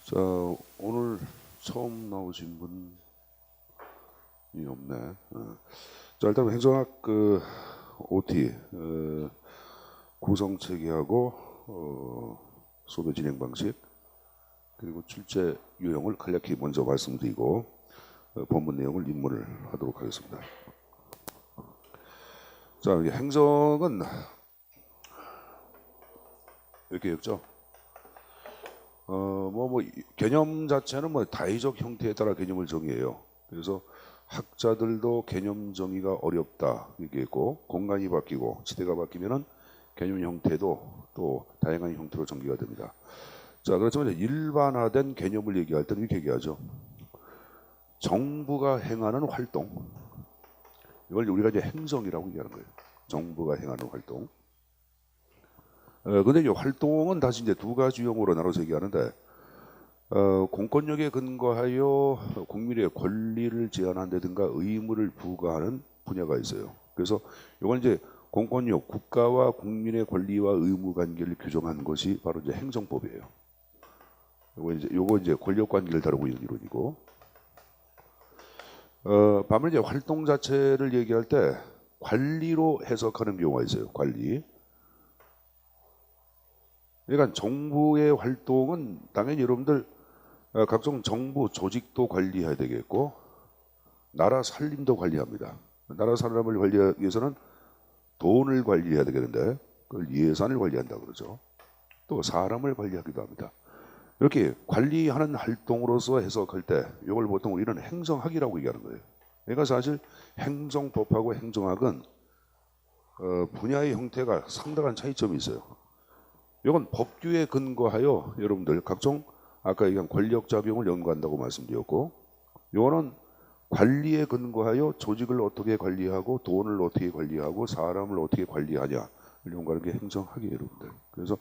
자, 오늘 처음 나오신 분이 없네. 자, 일단 행정학 OT 구성 체계하고 수업의 진행 방식 그리고 출제 유형을 간략히 먼저 말씀드리고 본문 내용을 입문을 하도록 하겠습니다. 자, 행정은 이렇게 읽죠. 개념 자체는 다의적 형태에 따라 개념을 정의해요. 그래서 학자들도 개념 정의가 어렵다 얘기했고, 공간이 바뀌고 시대가 바뀌면은 개념 형태도 또 다양한 형태로 전개가 됩니다. 자, 그렇지만 일반화된 개념을 얘기할 때는 이렇게 얘기하죠. 정부가 행하는 활동, 이걸 우리가 이제 행정이라고 얘기하는 거예요. 정부가 행하는 활동. 근데 이 활동은 다시 이제 두 가지 유형으로 나눠서 얘기하는데, 공권력에 근거하여 국민의 권리를 제한한다든가 의무를 부과하는 분야가 있어요. 그래서 이건 이제 공권력, 국가와 국민의 권리와 의무 관계를 규정한 것이 바로 이제 행정법이에요. 요거 이제 권력 관계를 다루고 있는 이론이고, 반면 이제 활동 자체를 얘기할 때 관리로 해석하는 경우가 있어요. 관리. 그러니까 정부의 활동은 당연히 여러분들 각종 정부 조직도 관리해야 되겠고 나라 살림도 관리합니다. 나라 살림을 관리하기 위해서는 돈을 관리해야 되겠는데 그걸 예산을 관리한다 그러죠. 또 사람을 관리하기도 합니다. 이렇게 관리하는 활동으로서 해석할 때 이걸 보통 우리는 행정학이라고 얘기하는 거예요. 그러니까 사실 행정법하고 행정학은 분야의 형태가 상당한 차이점이 있어요. 이건 법규에 근거하여 여러분들 각종 아까 얘기한 권력작용을 연구한다고 말씀드렸고, 이거는 관리에 근거하여 조직을 어떻게 관리하고 돈을 어떻게 관리하고 사람을 어떻게 관리하냐 연구하는 게 행정학이에요, 여러분들. 그래서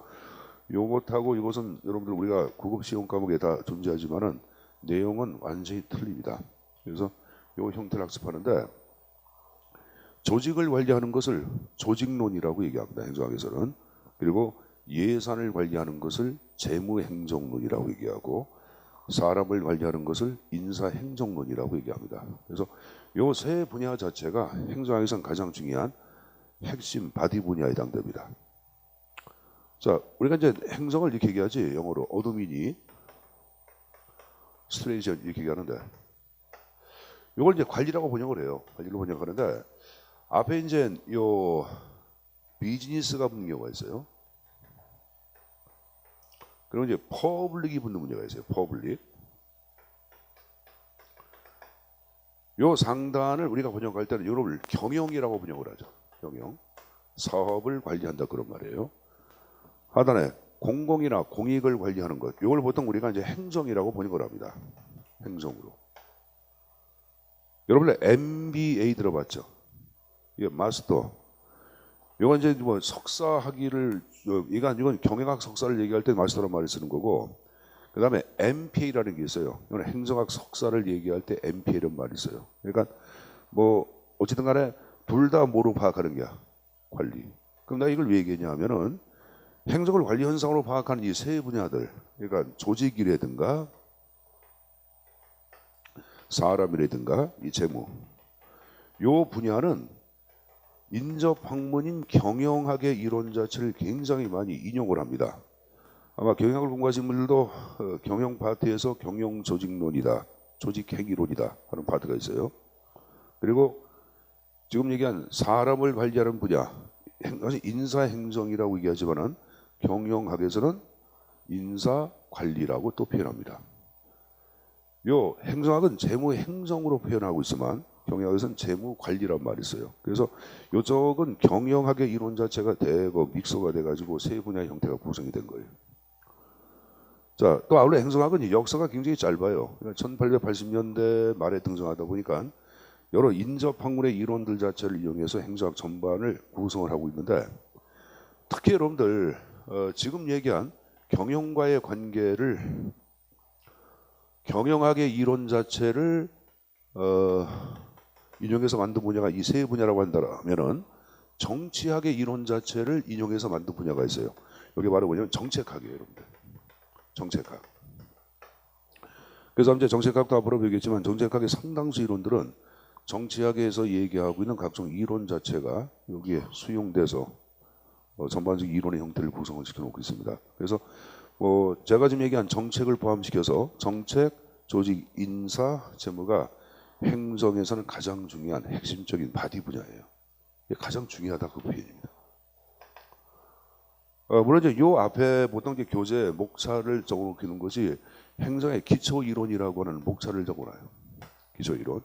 이것하고 이것은 여러분들 우리가 구급 시험 과목에 다 존재하지만은 내용은 완전히 틀립니다. 그래서 이 형태를 학습하는데 조직을 관리하는 것을 조직론이라고 얘기합니다, 행정학에서는. 그리고 예산을 관리하는 것을 재무행정론이라고 얘기하고 사람을 관리하는 것을 인사행정론이라고 얘기합니다. 그래서 이 세 분야 자체가 행정학에서는 가장 중요한 핵심 바디 분야에 해당됩니다. 자, 우리가 이제 행정을 이렇게 얘기하지, 영어로 어드미니, 스트레이션 이렇게 얘기하는데 이걸 이제 관리라고 번역을 해요. 관리로 번역하는데 앞에 이제 요 비즈니스가 붙는 경우가 있어요. 그리고 이제 퍼블릭이 붙는 문제가 있어요. 퍼블릭. 요 상단을 우리가 번역할 때는 요를 경영이라고 번역을 하죠. 경영. 사업을 관리한다 그런 말이에요. 하단에 공공이나 공익을 관리하는 것. 요걸 보통 우리가 이제 행정이라고 번역을 합니다. 행정으로. 여러분들 MBA 들어봤죠? 이게 마스터. 이건 이제 뭐 석사 학위를 이건 경영학 석사를 얘기할 때 마스터란 말을 쓰는 거고, 그 다음에 MPA라는 게 있어요. 이건 행정학 석사를 얘기할 때 MPA라는 말이 있어요. 그러니까 뭐 어쨌든 간에 둘 다 뭐로 파악하는 게야? 관리. 그럼 나 이걸 왜 얘기했냐 하면은 행정을 관리 현상으로 파악하는 이 세 분야들, 그러니까 조직이라든가 사람이라든가 이 재무, 요 분야는 인접학문인 경영학의 이론 자체를 굉장히 많이 인용을 합니다. 아마 경영학을 공부하신 분들도 경영 파트에서 경영조직론이다, 조직행위론이다 하는 파트가 있어요. 그리고 지금 얘기한 사람을 관리하는 분야, 인사행정이라고 얘기하지만은 경영학에서는 인사관리라고 또 표현합니다. 요 행정학은 재무행정으로 표현하고 있지만 경영학에서는 재무관리란 말이 있어요. 그래서 요쪽은 경영학의 이론 자체가 대거 믹서가 돼가지고 세 분야의 형태가 구성이 된 거예요. 자, 또 아울러 행정학은 역사가 굉장히 짧아요. 1880년대 말에 등장하다 보니까 여러 인접학문의 이론들 자체를 이용해서 행정학 전반을 구성을 하고 있는데, 특히 여러분들 지금 얘기한 경영과의 관계를 경영학의 이론 자체를 인용해서 만든 분야가 이 세 분야라고 한다면은 정치학의 이론 자체를 인용해서 만든 분야가 있어요. 여기 바로 뭐냐면 정책학이에요, 여러분들. 정책학. 그래서 이제 정책학도 앞으로 배우겠지만 정책학의 상당수 이론들은 정치학에서 얘기하고 있는 각종 이론 자체가 여기에 수용돼서 전반적인 이론의 형태를 구성을 시켜놓고 있습니다. 그래서 제가 지금 얘기한 정책을 포함시켜서 정책, 조직, 인사, 재무가 행정에서는 가장 중요한 핵심적인 바디 분야예요. 이게 가장 중요하다 그 표현입니다. 물론 이제 요 앞에 보통 이제 교재 목차를 적어놓는 것이 행정의 기초 이론이라고 하는 목차를 적어놔요. 기초 이론.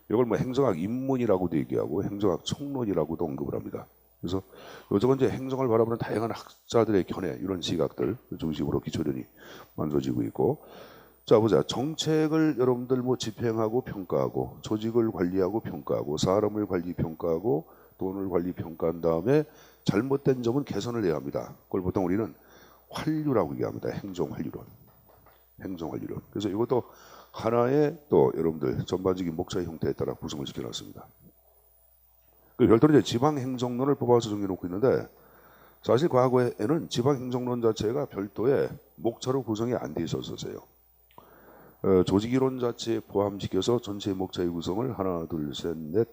이걸 뭐 행정학 입문이라고도 얘기하고 행정학 총론이라고도 언급을 합니다. 그래서 요즘은 이제 행정을 바라보는 다양한 학자들의 견해 이런 시각들 중심으로 기초론이 만들어지고 있고, 자 보자. 정책을 여러분들 뭐 집행하고 평가하고, 조직을 관리하고 평가하고, 사람을 관리 평가하고, 돈을 관리 평가한 다음에 잘못된 점은 개선을 해야 합니다. 그걸 보통 우리는 환류라고 얘기합니다. 행정환류론. 행정환류론. 그래서 이것도 하나의 또 여러분들 전반적인 목차의 형태에 따라 구성을 시켜놨습니다. 별도로 이제 지방행정론을 뽑아서 정해놓고 있는데, 사실 과거에는 지방행정론 자체가 별도의 목차로 구성이 안 돼 있었어요. 조직이론 자체에 포함시켜서 전체 목차의 구성을 하나, 둘, 셋, 넷,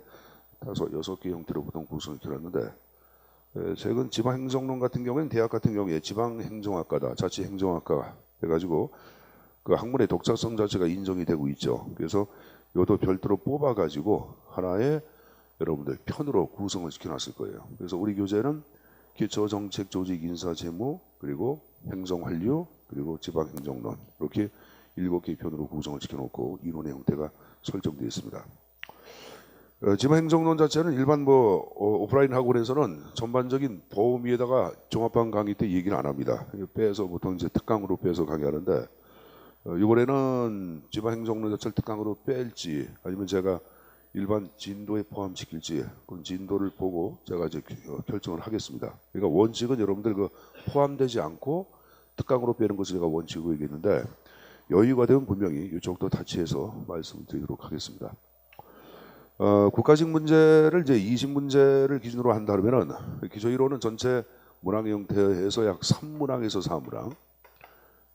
다섯, 여섯 개 형태로 보통 구성을 해놨는데, 최근 지방행정론 같은 경우에는 대학 같은 경우에 지방행정학과다, 자치행정학과 해가지고 그 학문의 독자성 자체가 인정이 되고 있죠. 그래서 이것도 별도로 뽑아가지고 하나의 여러분들 편으로 구성을 시켜놨을 거예요. 그래서 우리 교재는 기초 정책, 조직, 인사, 재무, 그리고 행정환류, 그리고 지방행정론 이렇게 7개 편으로 구성을 시켜놓고 이론의 형태가 설정되어 있습니다. 지방행정론 자체는 일반 오프라인 학원에서는 전반적인 보험위에다가 종합반 강의 때 얘기는 안 합니다. 빼서 보통 이제 특강으로 빼서 강의하는데, 이번에는 지방행정론 자체를 특강으로 뺄지 아니면 제가 일반 진도에 포함시킬지 그런 진도를 보고 제가 이제 결정을 하겠습니다. 그러니까 원칙은 여러분들 그 포함되지 않고 특강으로 빼는 것을 제가 원칙으로 얘기했는데, 여유가 되면 분명히 이쪽도 타치해서 말씀드리도록 하겠습니다. 국가직 문제를 이제 20문제를 기준으로 한다 그러면은 기초 이론은 전체 문항의 형태에서 약 3문항에서 4문항,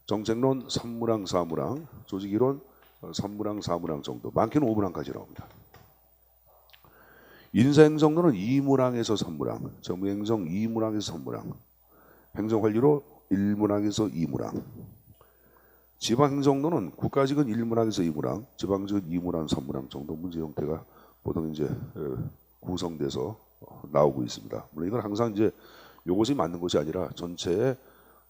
정책론 3문항, 4문항, 조직이론 3문항, 4문항 정도, 많게는 5문항까지 나옵니다. 인사행정론은 2문항에서 3문항, 정무행정 2문항에서 3문항, 행정관리로 1문항에서 2문항, 지방행정론은 국가직은 1문항에서 2문항, 지방직은 2문항, 3문항 정도 문제 형태가 보통 이제 구성돼서 나오고 있습니다. 물론 이건 항상 이제 이것이 맞는 것이 아니라 전체의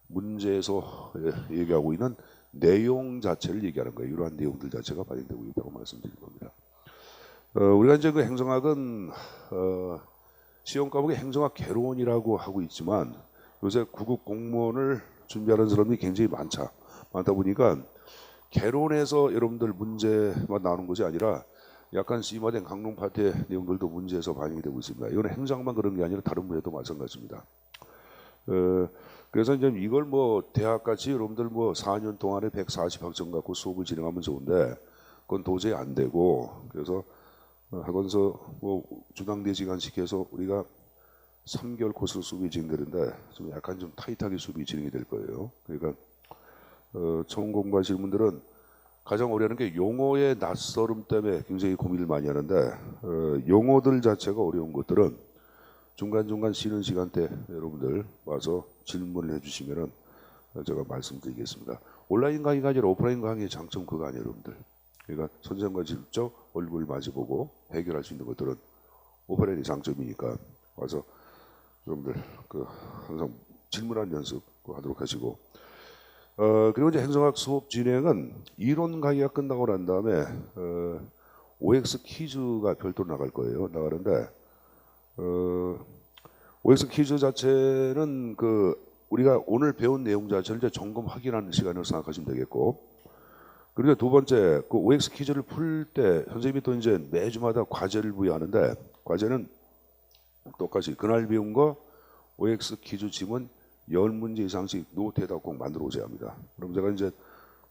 문제에서 얘기하고 있는 내용 자체를 얘기하는 거예요. 이러한 내용들 자체가 반영되고 있다고 말씀드린 겁니다. 우리가 이제 그 행정학은 시험 과목에 행정학 개론이라고 하고 있지만, 요새 구급 공무원을 준비하는 사람이 굉장히 많다 보니까 개론에서 여러분들 문제만 나오는 것이 아니라 약간 심화된 강론 파트의 내용들도 문제에서 반영이 되고 있습니다. 이건 행정만 그런 게 아니라 다른 분야도 마찬가지입니다. 그래서 이제 이걸 대학같이 여러분들 4년 동안에 140학점 갖고 수업을 진행하면 좋은데 그건 도저히 안 되고, 그래서 학원서 주당대 시간씩 해서 우리가 3개월 코스 수업이 진행되는데 좀 약간 좀 타이트하게 수업이 진행이 될 거예요. 그러니까 처음 공부하실 분들은 가장 어려운 게 용어의 낯설음 때문에 굉장히 고민을 많이 하는데, 용어들 자체가 어려운 것들은 중간중간 쉬는 시간대 여러분들 와서 질문을 해주시면 제가 말씀드리겠습니다. 온라인 강의가 아니라 오프라인 강의의 장점 그거 아니에요, 여러분들. 그러니까 선생님과 직접 얼굴 마주보고 해결할 수 있는 것들은 오프라인의 장점이니까 와서 여러분들 항상 질문하는 연습 하도록 하시고, 그리고 이제 행정학 수업 진행은 이론 강의가 끝나고 난 다음에 OX 퀴즈가 별도로 나갈 거예요. 나가는데 OX 퀴즈 자체는 우리가 오늘 배운 내용 자체를 이제 점검 확인하는 시간으로 생각하시면 되겠고, 그리고 두 번째 OX 퀴즈를 풀 때 선생님이 또 이제 매주마다 과제를 부여하는데, 과제는 똑같이 그날 배운 거 OX 퀴즈 지문 10문제 이상씩 노트에다 꼭 만들어 오셔야 합니다. 그럼 제가 이제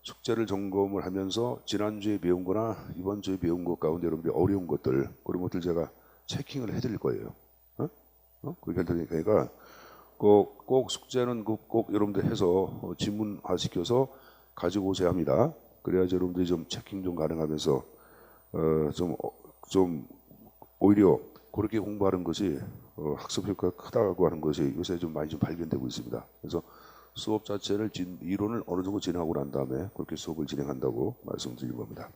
숙제를 점검을 하면서 지난주에 배운 거나 이번 주에 배운 것 가운데 여러분들이 어려운 것들, 그런 것들 제가 체킹을 해드릴 거예요. 그렇게 할 테니까 꼭 숙제는 꼭 여러분들 해서 지문화 시켜서 가지고 오셔야 합니다. 그래야지 여러분들이 좀 체킹 좀 가능하면서 좀 오히려 그렇게 공부하는 것이 학습 효과가 크다고 하는 것이 요새 좀 많이 좀 발견되고 있습니다. 그래서 수업 자체를 이론을 어느 정도 진행하고 난 다음에 그렇게 수업을 진행한다고 말씀드린 겁니다.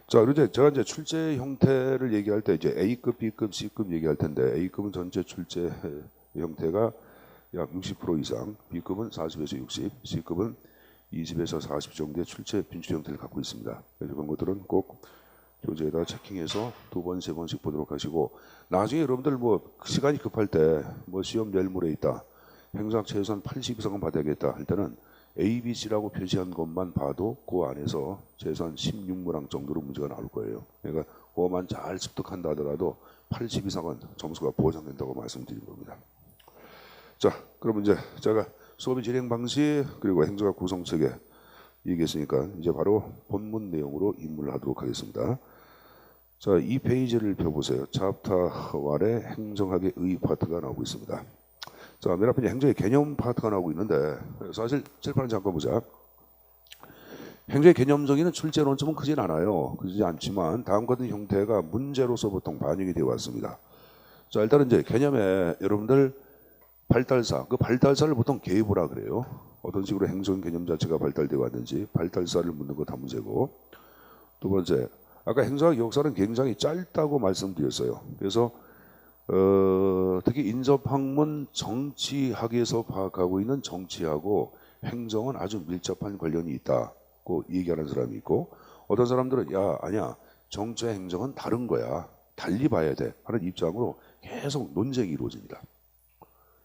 자, 그리고 제가 이제 출제 형태를 얘기할 때 이제 A급, B급, C급 얘기할 텐데 A급은 전체 출제 형태가 약 60% 이상, B급은 40에서 60, C급은 20에서 40 정도의 출제 빈출 형태를 갖고 있습니다. 이런 것들은 꼭 교재에다 체킹해서 2번, 3번씩 보도록 하시고 나중에 여러분들 뭐 시간이 급할 때 뭐 시험 내일 모레 있다, 행사 최소한 80 이상은 받아야겠다 할 때는 A, B, C라고 표시한 것만 봐도 그 안에서 최소한 16문항 정도로 문제가 나올 거예요. 그러니까 그것만 잘 습득한다 하더라도 80 이상은 점수가 보장된다고 말씀드린 겁니다. 자, 그럼 이제 제가 수업의 진행 방식 그리고 행정학 구성체계 얘기했으니까 이제 바로 본문 내용으로 입문을 하도록 하겠습니다. 자, 이 페이지를 펴보세요. 챕터 1에 행정학의 의 파트가 나오고 있습니다. 자, 맨 앞에 행정의 개념 파트가 나오고 있는데 사실 칠판을 잠깐 보자. 행정의 개념 정의는 출제 논점은 크진 않아요. 크지 않지만 다음과 같은 형태가 문제로서 보통 반영이 되어 왔습니다. 자, 일단은 이제 개념에 여러분들 발달사, 그 발달사를 보통 계보라 그래요. 어떤 식으로 행정 개념 자체가 발달되어 왔는지 발달사를 묻는 거 다 문제고, 두 번째, 아까 행정학 역사는 굉장히 짧다고 말씀드렸어요. 그래서 특히 인접학문 정치학에서 파악하고 있는 정치하고 행정은 아주 밀접한 관련이 있다고 얘기하는 사람이 있고, 어떤 사람들은 야 아니야 정치와 행정은 다른 거야, 달리 봐야 돼 하는 입장으로 계속 논쟁이 이루어집니다.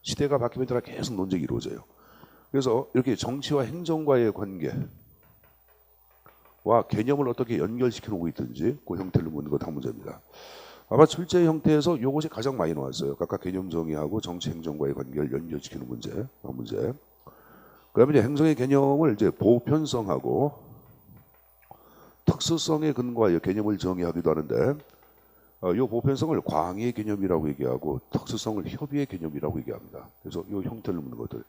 시대가 바뀌면 따라 계속 논쟁이 이루어져요. 그래서 이렇게 정치와 행정과의 관계와 개념을 어떻게 연결시켜 놓고 있든지 그 형태를 묻는 거 다 문제입니다. 아마 출제 형태에서 이것이 가장 많이 나왔어요. 각각 개념 정의하고 정치 행정과의 관계를 연결시키는 문제. 그다음에 이제 행정의 개념을 이제 보편성하고 특수성에 근거하여 개념을 정의하기도 하는데, 이 보편성을 광의의 개념이라고 얘기하고 특수성을 협의의 개념이라고 얘기합니다. 그래서 이 형태를 묻는 것들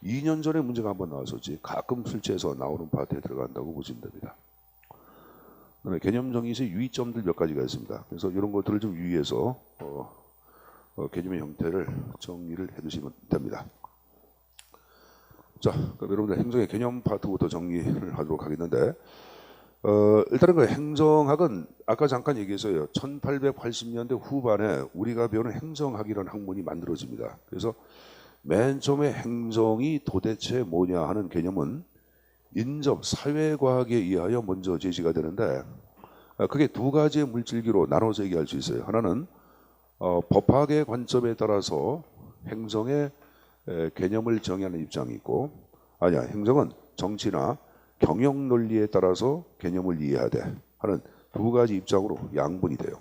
2년 전에 문제가 한번 나왔었지 가끔 출제해서 나오는 파트에 들어간다고 보시면 됩니다. 개념 정의에서 유의점들 몇 가지가 있습니다. 그래서 이런 것들을 좀 유의해서 개념의 형태를 정리를 해두시면 됩니다. 자, 그럼 여러분들 행정의 개념 파트부터 정리를 하도록 하겠는데, 일단은 그 행정학은 아까 잠깐 얘기했어요. 1880년대 후반에 우리가 배우는 행정학이라는 학문이 만들어집니다. 그래서 맨 처음에 행정이 도대체 뭐냐 하는 개념은 인접 사회과학에 의하여 먼저 제시가 되는데, 그게 두 가지의 물질기로 나눠서 얘기할 수 있어요. 하나는 법학의 관점에 따라서 행정의 개념을 정의하는 입장이 있고, 아니야 행정은 정치나 경영 논리에 따라서 개념을 이해해야 돼 하는 두 가지 입장으로 양분이 돼요.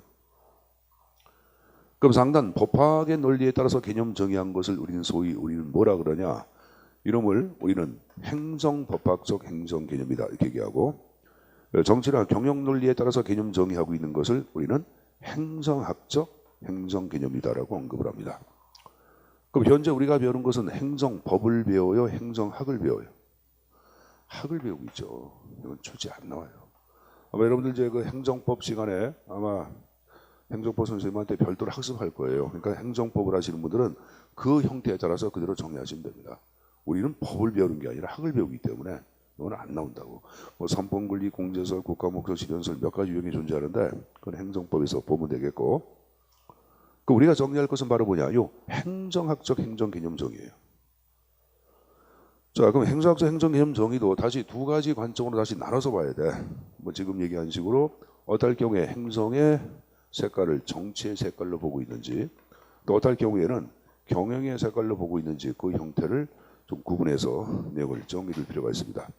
그럼 상단 법학의 논리에 따라서 개념 정의한 것을 우리는 뭐라 그러냐? 이름을 우리는 행정법학적 행정 개념이다 이렇게 얘기하고, 정치나 경영 논리에 따라서 개념 정의하고 있는 것을 우리는 행정학적 행정 개념이다라고 언급을 합니다. 그럼 현재 우리가 배우는 것은 행정법을 배워요, 행정학을 배워요? 학을 배우고 있죠. 이건 출제 안 나와요. 아마 여러분들 이제 그 행정법 시간에 아마 행정법 선생님한테 별도로 학습할 거예요. 그러니까 행정법을 하시는 분들은 그 형태에 따라서 그대로 정리하시면 됩니다. 우리는 법을 배우는 게 아니라 학을 배우기 때문에 이건 안 나온다고. 뭐 삼권분리, 공제설, 국가목적, 실현설 몇 가지 유형이 존재하는데 그건 행정법에서 보면 되겠고, 그 우리가 정리할 것은 바로 뭐냐? 요 행정학적 행정 개념 정의예요. 자, 그럼 행정학적 행정 개념 정의도 다시 두 가지 관점으로 다시 나눠서 봐야 돼. 뭐 지금 얘기한 식으로 어떨 경우에 행정의 색깔을 정치의 색깔로 보고 있는지, 또 어떨 경우에는 경영의 색깔로 보고 있는지 그 형태를 좀 구분해서 내용을 정리할 필요가 있습니다.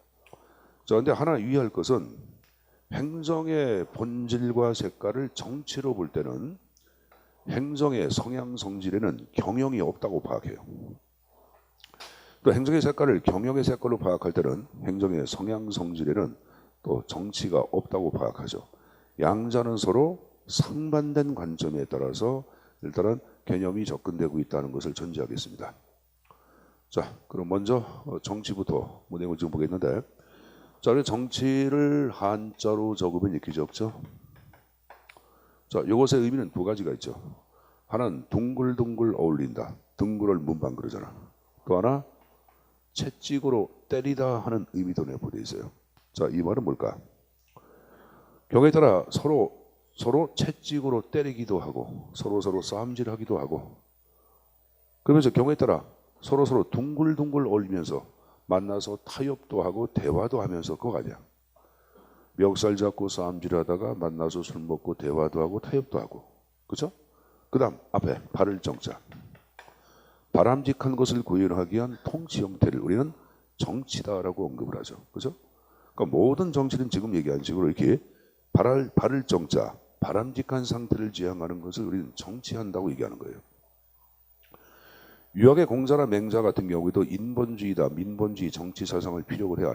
자, 근데 하나 유의할 것은 행정의 본질과 색깔을 정치로 볼 때는 행정의 성향 성질에는 경영이 없다고 파악해요. 또 행정의 색깔을 경영의 색깔로 파악할 때는 행정의 성향 성질에는 또 정치가 없다고 파악하죠. 양자는 서로 상반된 관점에 따라서 일단은 개념이 접근되고 있다는 것을 전제하겠습니다. 자, 그럼 먼저 정치부터 내용을 지금 보겠는데, 자, 우리 정치를 한자로 적으면 이렇게 적죠. 자, 이것의 의미는 두 가지가 있죠. 하나는 둥글둥글 어울린다. 둥글을 문방 그러잖아. 또 하나 채찍으로 때리다 하는 의미도 내포되어 있어요. 자, 이 말은 뭘까? 경우에 따라 서로 채찍으로 때리기도 하고 서로 싸움질하기도 하고 그러면서 경우에 따라 서로 둥글둥글 어울리면서 만나서 타협도 하고 대화도 하면서 그거 아니야. 멱살 잡고 싸움질하다가 만나서 술 먹고 대화도 하고 타협도 하고 그죠? 그 다음 앞에 발을 정자 바람직한 것을 구현하기 위한 통치 형태를 우리는 정치다라고 언급을 하죠. 그죠? 그러니까 모든 정치는 지금 얘기한 식으로 이렇게 발을 정자 바람직한 상태를 지향하는 것을 우리는 정치한다고 얘기하는 거예요. 유학의 공자나 맹자 같은 경우에도 인본주의다, 민본주의 정치 사상을 피력을 해야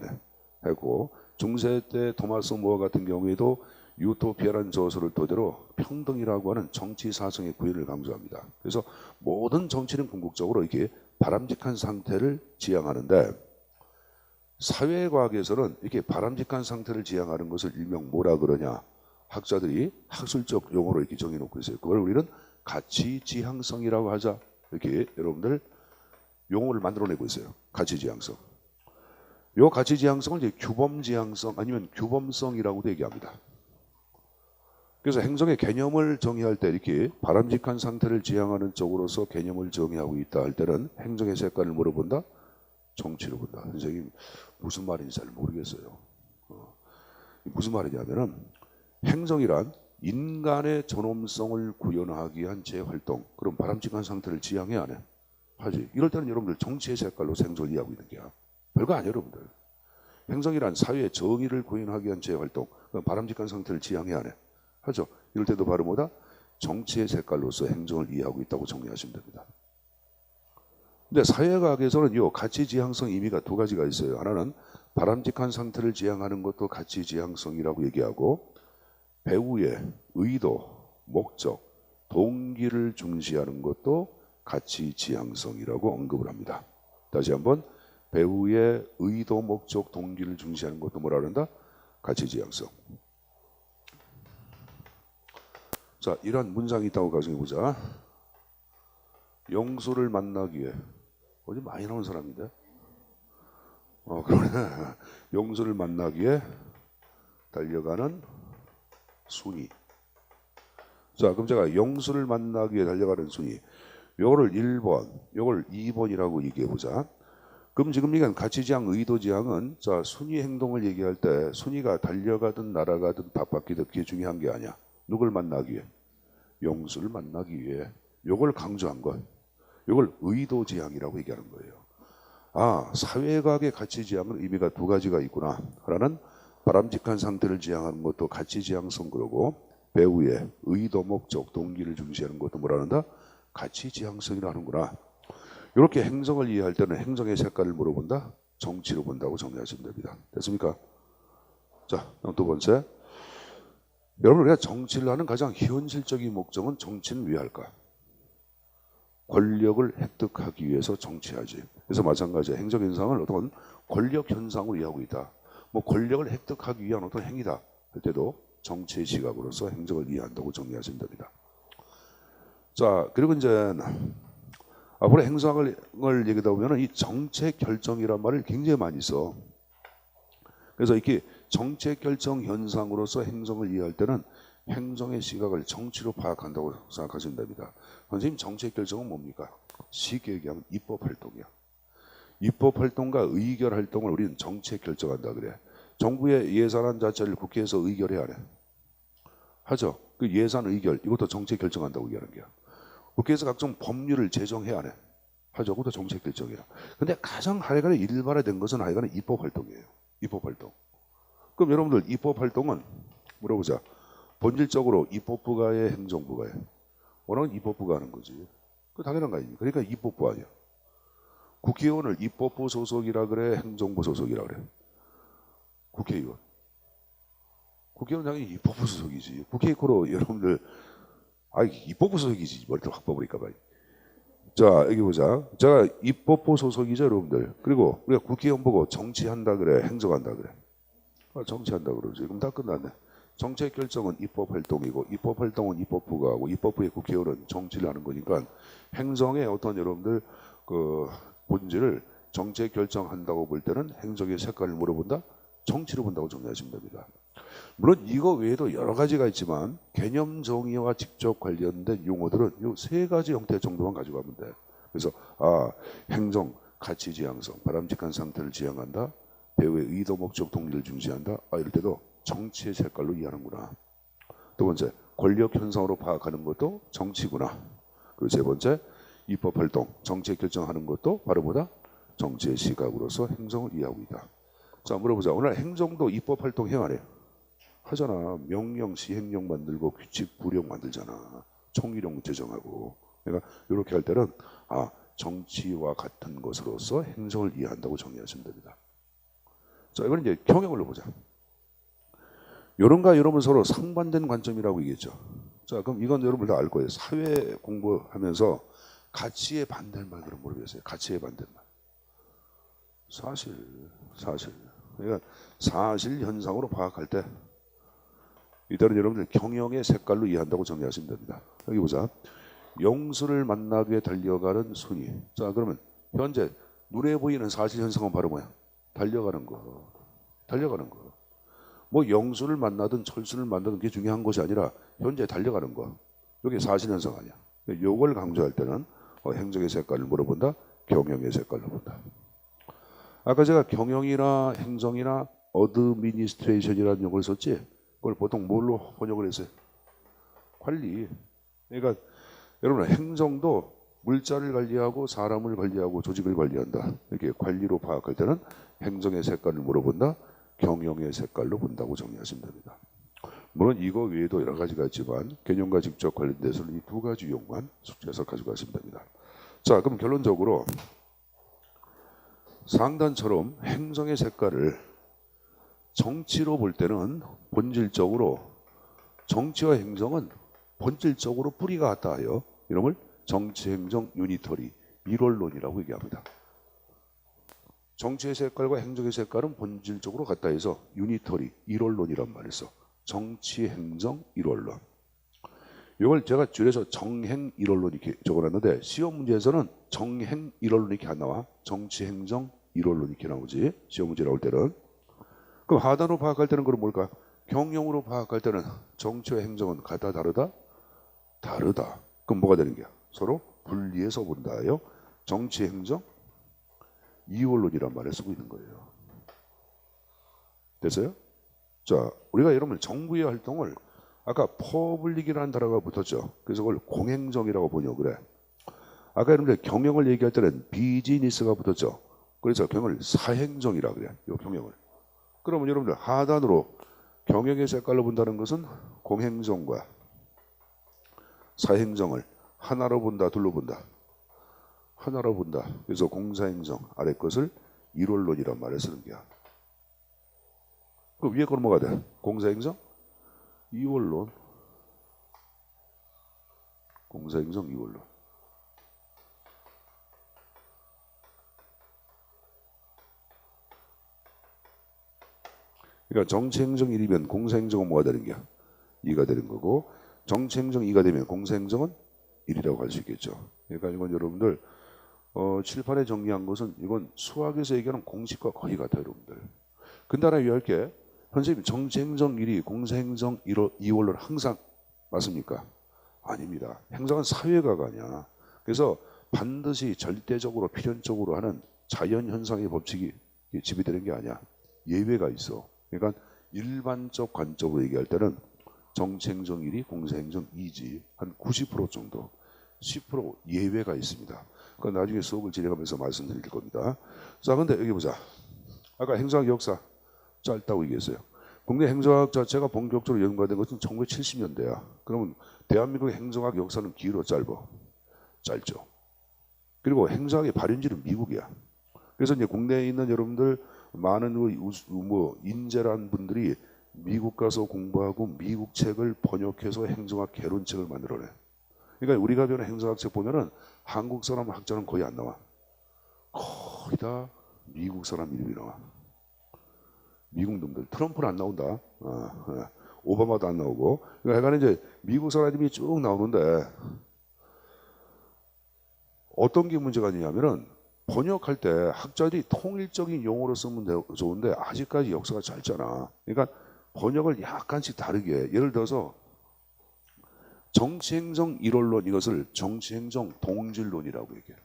하고 중세 때 토마스 모어 같은 경우에도 유토피아라는 저서를 토대로 평등이라고 하는 정치 사상의 구현을 강조합니다. 그래서 모든 정치는 궁극적으로 이렇게 바람직한 상태를 지향하는데 사회과학에서는 이렇게 바람직한 상태를 지향하는 것을 일명 뭐라 그러냐 학자들이 학술적 용어로 이렇게 정해놓고 있어요. 그걸 우리는 가치지향성이라고 하자 이렇게 여러분들 용어를 만들어내고 있어요. 가치지향성. 이 가치지향성을 이제 규범지향성 아니면 규범성이라고도 얘기합니다. 그래서 행정의 개념을 정의할 때 이렇게 바람직한 상태를 지향하는 쪽으로서 개념을 정의하고 있다 할 때는 행정의 색깔을 뭐로 본다? 정치로 본다. 선생님 무슨 말인지 잘 모르겠어요. 무슨 말이냐면은 행정이란 인간의 존엄성을 구현하기 위한 재활동 그럼 바람직한 상태를 지향해야 하네. 하지. 이럴 때는 여러분들 정치의 색깔로 행정을 이해하고 있는 게야. 별거 아니에요 여러분들. 행정이란 사회의 정의를 구현하기 위한 재활동 그럼 바람직한 상태를 지향해야 하네. 하죠. 이럴 때도 바로 뭐다? 정치의 색깔로서 행정을 이해하고 있다고 정리하시면 됩니다. 근데 사회과학에서는 이 가치지향성 의미가 두 가지가 있어요. 하나는 바람직한 상태를 지향하는 것도 가치지향성이라고 얘기하고 배우의 의도, 목적, 동기를 중시하는 것도 가치지향성이라고 언급을 합니다. 다시 한번 배우의 의도, 목적, 동기를 중시하는 것도 뭐라 그런다? 가치지향성. 자, 이러한 문장이 있다고 가정해 보자. 영수를 만나기 위해 어디 많이 나온 사람인데? 그러네. 영수를 만나기 위해 달려가는 순이. 자, 그럼 제가 영수를 만나기 위해 달려가는 순이. 요거를 1번, 요걸 2번이라고 얘기해 보자. 그럼 지금 얘기한 가치지향, 의도지향은 자, 순위 행동을 얘기할 때 순위가 달려가든 날아가든 바뀌든 그게 중요한 게 아니야. 누굴 만나기 위해? 영수를 만나기 위해. 요걸 강조한 것. 요걸 의도지향이라고 얘기하는 거예요. 아, 사회과학의 가치지향은 의미가 두 가지가 있구나. 하나는 바람직한 상태를 지향하는 것도 가치지향성 그러고 배우의 의도, 목적, 동기를 중시하는 것도 뭐라 한다? 가치지향성이라 하는구나. 이렇게 행정을 이해할 때는 행정의 색깔을 뭐로 본다? 정치로 본다고 정리하시면 됩니다. 됐습니까? 자, 두 번째. 여러분 우리가 정치를 하는 가장 현실적인 목적은 정치는 왜 할까? 권력을 획득하기 위해서 정치하지. 그래서 마찬가지야. 행정현상을 어떤 권력 현상으로 이해하고 있다. 뭐 권력을 획득하기 위한 어떤 행위다 할 때도 정치의 시각으로서 행정을 이해한다고 정리하시면 됩니다. 자, 그리고 이제 앞으로 행정을 얘기하다 보면 이 정책 결정이란 말을 굉장히 많이 써. 그래서 이렇게 정책 결정 현상으로서 행정을 이해할 때는 행정의 시각을 정치로 파악한다고 생각하시면 됩니다. 선생님 정책 결정은 뭡니까? 쉽게 얘기하면 입법 활동이야. 입법 활동과 의결 활동을 우리는 정책 결정한다 그래. 정부의 예산안 자체를 국회에서 의결해야 해. 하죠. 그 예산 의결 이것도 정책 결정한다고 얘기하는 거야. 국회에서 각종 법률을 제정해야 해. 하죠. 그것도 정책 결정이야. 근데 가장 하여간에 일반화된 것은 하여간에 입법 활동이에요. 입법 활동. 그럼 여러분들 입법 활동은 물어보자. 본질적으로 입법부가 해, 행정부가 해. 원하는 입법부가 하는 거지. 그 당연한 거 아닙니까? 그러니까 입법부 아니야. 국회의원을 입법부 소속이라 그래, 행정부 소속이라 그래. 국회의원. 국회의원 당연히 입법부 소속이지. 국회의원으로 여러분들 입법부 소속이지. 머리를 확 뽑으니까 봐. 자, 여기 보자. 제가 입법부 소속이죠, 여러분들. 그리고 우리가 국회의원 보고 정치한다 그래, 행정한다 그래. 정치한다 그러지. 그럼 다 끝났네. 정책 결정은 입법 활동이고 입법 활동은 입법부가 하고 입법부의 국회의원은 정치를 하는 거니까 행정의 어떤 여러분들 그 본질을 정책 결정한다고 볼 때는 행정의 색깔을 물어본다? 정치로 본다고 정리하시면 됩니다. 물론 이거 외에도 여러 가지가 있지만 개념 정의와 직접 관련된 용어들은 이 세 가지 형태 정도만 가지고 가면 돼. 그래서 행정, 가치 지향성, 바람직한 상태를 지향한다. 배우의 의도, 목적, 동기를 중시한다. 이럴 때도 정치의 색깔로 이해하는구나. 두 번째, 권력 현상으로 파악하는 것도 정치구나. 그리고 세 번째, 입법 활동, 정책 결정하는 것도 바로 뭐다? 정치의 시각으로서 행정을 이해하고 있다. 자, 물어보자. 오늘 행정도 입법 활동 해야 안 해요? 하잖아. 명령, 시행령 만들고 규칙, 구령 만들잖아. 총기령 제정하고. 그러니까 이렇게 할 때는 정치와 같은 것으로서 행정을 이해한다고 정리하시면 됩니다. 자, 이건 이제 경영으로 보자. 이런가 이러면 서로 상반된 관점이라고 얘기했죠. 자, 그럼 이건 여러분 다 알 거예요. 사회 공부하면서 가치의 반대말 그럼 모르겠어요. 가치의 반대말. 사실. 그러니까 사실 현상으로 파악할 때 이때는 여러분들 경영의 색깔로 이해한다고 정리하시면 됩니다. 여기 보자. 영수를 만나기 위해 달려가는 순위. 자, 그러면 현재 눈에 보이는 사실 현상은 바로 뭐야? 달려가는 거. 뭐 영수를 만나든 철수를 만나든 그게 중요한 것이 아니라 현재 달려가는 거. 이게 사실 현상 아니야. 이걸 강조할 때는 행정의 색깔을 물어본다. 경영의 색깔로 본다. 아까 제가 경영이나 행정이나 어드미니스트레이션이라는 용어를 썼지. 그걸 보통 뭘로 번역을 했어요? 관리. 그러니까 여러분 행정도 물자를 관리하고 사람을 관리하고 조직을 관리한다. 이렇게 관리로 파악할 때는 행정의 색깔을 물어본다. 경영의 색깔로 본다고 정리하시면 됩니다. 물론 이거 외에도 여러 가지가 있지만 개념과 직접 관련돼서는 이 두 가지 용어만 숙지해서 가지고 가시면 됩니다. 자, 그럼 결론적으로 상단처럼 행정의 색깔을 정치로 볼 때는 본질적으로 정치와 행정은 본질적으로 뿌리가 같다 하여 이름을 정치행정 유니터리 일원론이라고 얘기합니다. 정치의 색깔과 행정의 색깔은 본질적으로 같다 해서 유니터리 일원론이란 말을 써. 정치행정 일원론. 이걸 제가 줄여서 정행 일원론 이렇게 적어놨는데 시험 문제에서는 정행 일원론 이렇게 안 나와. 정치행정 일원론 이렇게 나오지. 시험 문제 나올 때는. 그럼 하단으로 파악할 때는 그럼 뭘까? 경영으로 파악할 때는 정치와 행정은 같다 다르다? 다르다. 그럼 뭐가 되는 거야? 서로 분리해서 본다요. 정치 행정 이원론이란 말을 쓰고 있는 거예요. 됐어요? 자, 우리가 여러분 정부의 활동을 아까 퍼블릭이라는 단어가 붙었죠. 그래서 그걸 공행정이라고 번역을 해. 아까 여러분들 경영을 얘기할 때는 비즈니스가 붙었죠. 그래서 경영을 사행정이라 그래. 요 경영을. 그러면 여러분들 하단으로 경영의 색깔로 본다는 것은 공행정과 사행정을 하나로 본다, 둘로 본다. 하나로 본다. 그래서 공사행정 아래 것을 일원론이란 말을 쓰는 거야. 그 위에 거는 뭐가 돼? 공사행정 이원론. 공사행정 이원론. 그러니까 정치행정 1이면 공사행정은 뭐가 되는 거야? 2가 되는 거고 정치행정 2가 되면 공사행정은 1이라고 할 수 있겠죠. 그러니까 이건 여러분들 칠판에 정리한 것은 이건 수학에서 얘기하는 공식과 거의 같아요. 여러분들. 근데 하나 유의할게. 선생님 정치행정 1이 공사행정 2원론 항상 맞습니까? 아닙니다. 행정은 사회가가 아니야. 그래서 반드시 절대적으로 필연적으로 하는 자연현상의 법칙이 지배되는 게 아니야. 예외가 있어. 그러니까 일반적 관점으로 얘기할 때는 정치행정 1이 공사행정 2지 한 90% 정도 10% 예외가 있습니다. 그건 나중에 수업을 진행하면서 말씀드릴 겁니다. 자, 근데 여기 보자. 아까 행정학 역사 짧다고 얘기했어요. 국내 행정학 자체가 본격적으로 연구된 것은 1970년대야. 그러면 대한민국의 행정학 역사는 길어 짧죠. 그리고 행정학의 발源지는 미국이야. 그래서 이제 국내에 있는 여러분들 많은 인재란 분들이 미국 가서 공부하고 미국 책을 번역해서 행정학 개론책을 만들어내. 그러니까 우리가 배우는 행정학 책 보면은 한국 사람 학자는 거의 안 나와. 거의 다 미국 사람 이름이 나와. 미국 놈들. 트럼프는 안 나온다. 오바마도 안 나오고. 그러니까 이제 미국 사람이 쭉 나오는데 어떤 게 문제가 있냐면은 번역할 때 학자들이 통일적인 용어로 쓰면 좋은데 아직까지 역사가 짧잖아. 그러니까 번역을 약간씩 다르게 예를 들어서 정치행정 일원론 이것을 정치행정 동질론이라고 얘기해요.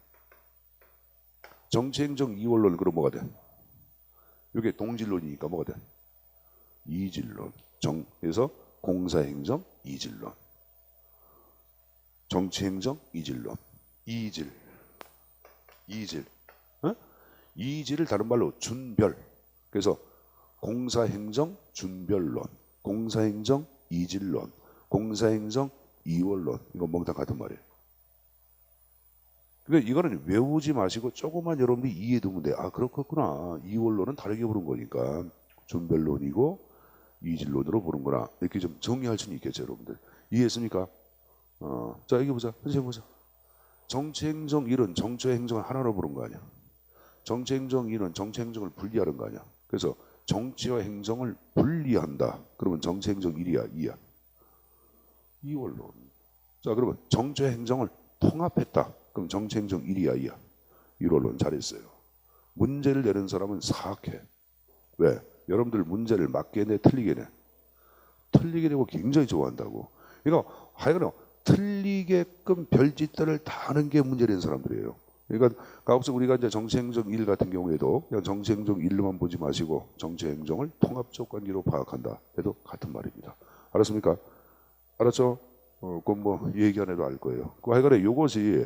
정치행정 이원론 그럼 뭐가 돼? 이게 동질론이니까 뭐가 돼? 이질론. 그래서 공사행정 이질론. 정치행정 이질론. 이질. 어? 이질을 다른 말로 준별. 그래서 공사행정 준별론, 공사행정 이질론, 공사행정 이원론. 이거 몽땅 같은 말이에요. 그러니까 이거는 외우지 마시고 조금만 여러분들이 이해두면 돼. 아 그렇겠구나. 이원론은 다르게 보는 거니까 준별론이고 이질론으로 보는구나. 이렇게 좀 정리할 수는 있겠죠, 여러분들. 이해했습니까? 자 여기 보자. 다시 해보자. 정치행정 1은 정치행정을 하나로 보는 거 아니야. 정치행정 2는 정치행정을 분리하는 거 아니야. 그래서 정치와 행정을 분리한다. 그러면 정치행정 1이야, 2야. 이원론. 자 그러면 정치와 행정을 통합했다. 그럼 정치행정 1이야, 2야. 이원론 잘했어요. 문제를 내는 사람은 사악해. 왜? 여러분들 문제를 맞게 내, 틀리게 내. 틀리게 내고 굉장히 좋아한다고. 그러니까 하여간 틀리게끔 별짓들을 다 하는 게 문제 낸 사람들이에요. 그러니까 가급적 우리가 이제 정치행정 1 같은 경우에도 그냥 정치행정 1로만 보지 마시고 정치행정을 통합적 관계로 파악한다 해도 같은 말입니다. 알았습니까? 알았죠? 그건 뭐 얘기 안 해도 알 거예요. 그 하여간에 이것이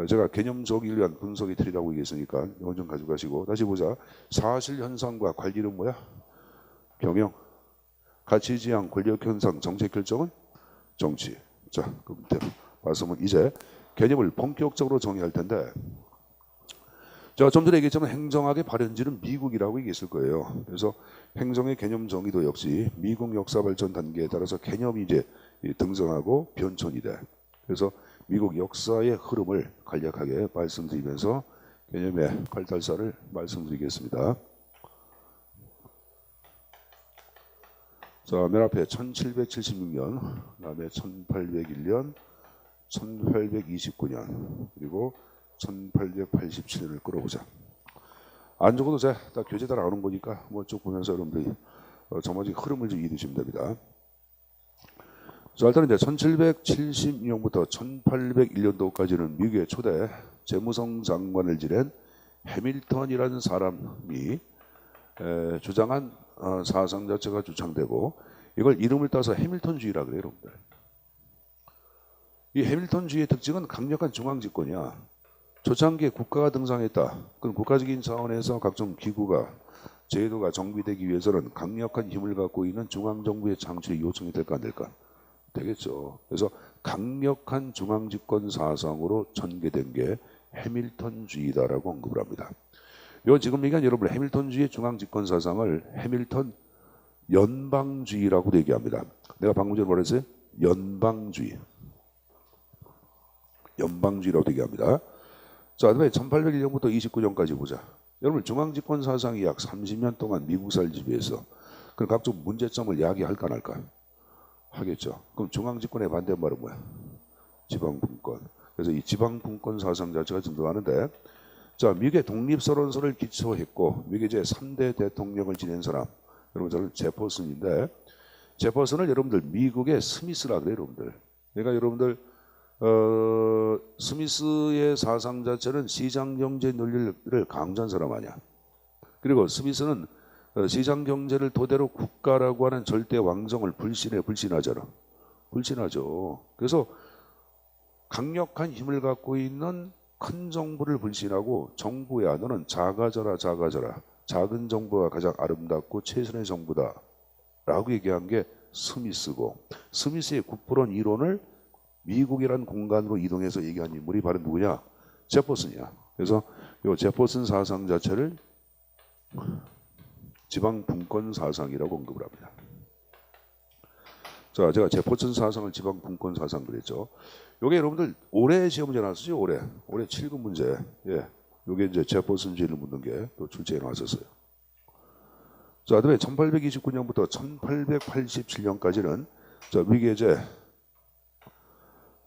제가 개념적 위한 분석의 틀이라고 얘기했으니까 이건 좀 가져가시고 다시 보자. 사실 현상과 관리는 뭐야? 경영. 가치 지향, 권력 현상, 정책 결정은 정치. 자, 그럼 말씀은 이제 개념을 본격적으로 정의할 텐데 제가 좀 전에 얘기했지만 행정학의 발현지는 미국이라고 얘기했을 거예요. 그래서 행정의 개념 정의도 역시 미국 역사 발전 단계에 따라서 개념이 이제 등장하고 변천이 돼. 그래서 미국 역사의 흐름을 간략하게 말씀드리면서 개념의 발달사를 말씀드리겠습니다. 자, 맨 앞에 1776년, 그다음에 1801년, 1829년, 그리고 1887년을 끌어보자. 안 적어도 다 교재 다 나오는 거니까 뭐 쭉 보면서 여러분들이 정말적인 흐름을 좀 이해주시면 됩니다. 자, 일단 이제 1776년부터 1801년도까지는 미국의 초대 재무성 장관을 지낸 해밀턴이라는 사람이 주장한 사상 자체가 주창되고 이걸 이름을 따서 해밀턴주의라 그래요, 여러분들. 이 해밀턴주의의 특징은 강력한 중앙집권이야. 초창기에 국가가 등장했다. 그럼 국가적인 차원에서 각종 기구가 제도가 정비되기 위해서는 강력한 힘을 갖고 있는 중앙정부의 창출이 요청이 될까 안 될까? 되겠죠. 그래서 강력한 중앙집권 사상으로 전개된 게 해밀턴주의다라고 언급을 합니다. 요 지금 얘기한 여러분 해밀턴주의의 중앙집권 사상을 해밀턴 연방주의라고도 얘기합니다. 내가 방금 전에 뭐라 했어요? 연방주의. 연방주의라고 얘기합니다. 자, 그다음에 1801년부터 29년까지 보자. 여러분 중앙집권 사상이 약 30년 동안 미국사를 지배해서 그 각종 문제점을 야기할까 안 할까? 하겠죠. 그럼 중앙집권의 반대말은 뭐야? 지방분권. 그래서 이 지방분권 사상 자체가 등장하는데 자, 미국의 독립선언서를 기초했고 미국의 이제 3대 대통령을 지낸 사람 여러분 저는 제퍼슨인데 제퍼슨을 여러분들 미국의 스미스라 그래요, 여러분들. 그러니까 여러분들 스미스의 사상 자체는 시장경제 논리를 강조한 사람 아니야. 그리고 스미스는 시장경제를 토대로 국가라고 하는 절대 왕정을 불신하잖아. 불신하죠. 그래서 강력한 힘을 갖고 있는 큰 정부를 불신하고 정부야 너는 작아져라 작아져라. 작은 정부가 가장 아름답고 최선의 정부다 라고 얘기한 게 스미스고 스미스의 국부론 이론을 미국이라는 공간으로 이동해서 얘기한 인물이 바로 누구냐? 제퍼슨이야. 그래서 이 제퍼슨 사상 자체를 지방분권 사상이라고 언급을 합니다. 자, 제가 제퍼슨 사상을 지방분권 사상 그랬죠. 요게 여러분들 올해 시험 문제 나왔었죠? 올해 7급 문제. 예, 요게 이제 제퍼슨주의를 묻는 게 또 출제해 나왔었어요. 자, 그다음에 1829년부터 1887년까지는 자, 미개제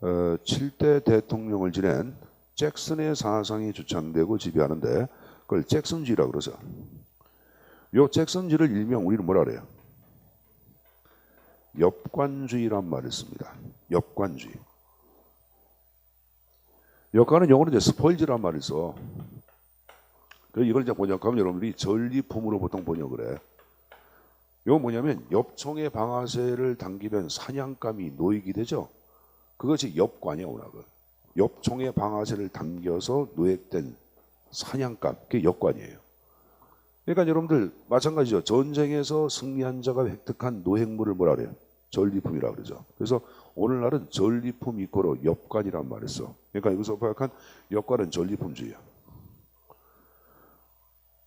7대 대통령을 지낸 잭슨의 사상이 주창되고 지배하는데 그걸 잭슨주의라고 그러죠. 요 잭슨주의를 일명 우리는 뭐라 그래요? 엽관주의란 말을 씁니다. 엽관주의. 엽관은 영어로 이제 스포일즈란 말을 써. 이걸 이제 번역하면 여러분들이 전리품으로 보통 번역을 해. 이건 뭐냐면 엽총의 방아쇠를 당기면 사냥감이 노익이 되죠. 그것이 엽관이야, 오락은. 엽총의 방아쇠를 당겨서 노획된 사냥감, 그게 엽관이에요. 그러니까 여러분들 마찬가지죠. 전쟁에서 승리한 자가 획득한 노획물을 뭐라 그래요? 전리품이라 그러죠. 그래서 오늘날은 전리품 이꼬로 엽관이란 말을 써. 그러니까 여기서 파악한 엽관은 전리품주의야.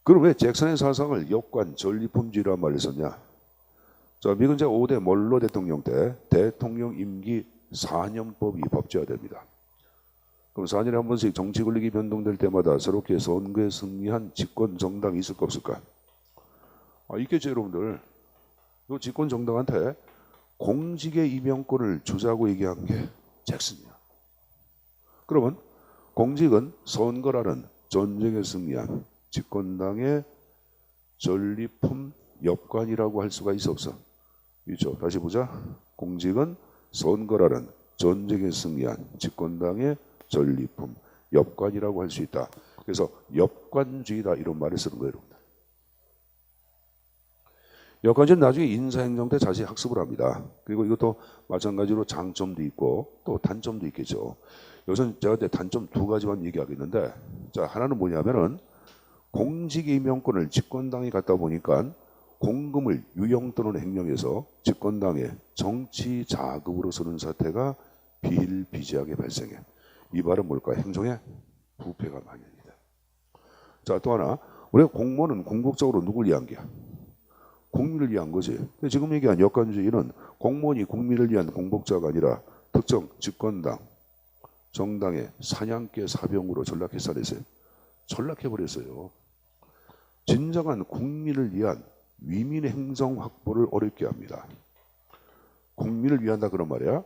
그럼 왜 잭슨의 사상을 엽관 전리품주의란 말을 썼냐? 자, 미국 제 5대 먼로 대통령 때 대통령 임기 4년법이 법제화됩니다. 그럼 4년에 한 번씩 정치 권력이 변동될 때마다 새롭게 선거에 승리한 집권 정당이 있을까 없을까? 있겠죠, 여러분들. 이 집권 정당한테 공직의 임명권을 주자고 얘기한 게 잭슨이야. 그러면 공직은 선거라는 전쟁에 승리한 집권당의 전리품 엽관이라고 할 수가 있어 없어? 있죠. 다시 보자. 공직은 선거라는 전쟁에 승리한 집권당의 전리품 엽관이라고 할 수 있다. 그래서 엽관주의다 이런 말을 쓰는 거예요, 여러분들. 엽관주의는 나중에 인사행정 때 자세히 학습을 합니다. 그리고 이것도 마찬가지로 장점도 있고 또 단점도 있겠죠. 여기서 제가 이제 단점 두 가지만 얘기하겠는데, 자, 하나는 뭐냐면은 공직 임명권을 집권당이 갖다 보니까 공금을 유용 또는 횡령해서 집권당의 정치 자금으로 쓰는 사태가 비일비재하게 발생해. 이 말은 뭘까? 행정의 부패가 만연이다. 자, 또 하나, 우리가 공무원은 궁극적으로 누굴 위한 게야? 국민을 위한 거지. 지금 얘기한 엽관주의는 공무원이 국민을 위한 공복자가 아니라 특정 집권당, 정당의 사냥개 사병으로 전락해버렸어요. 전락해버렸어요. 진정한 국민을 위한 위민 행정 확보를 어렵게 합니다. 국민을 위한다 그런 말이야.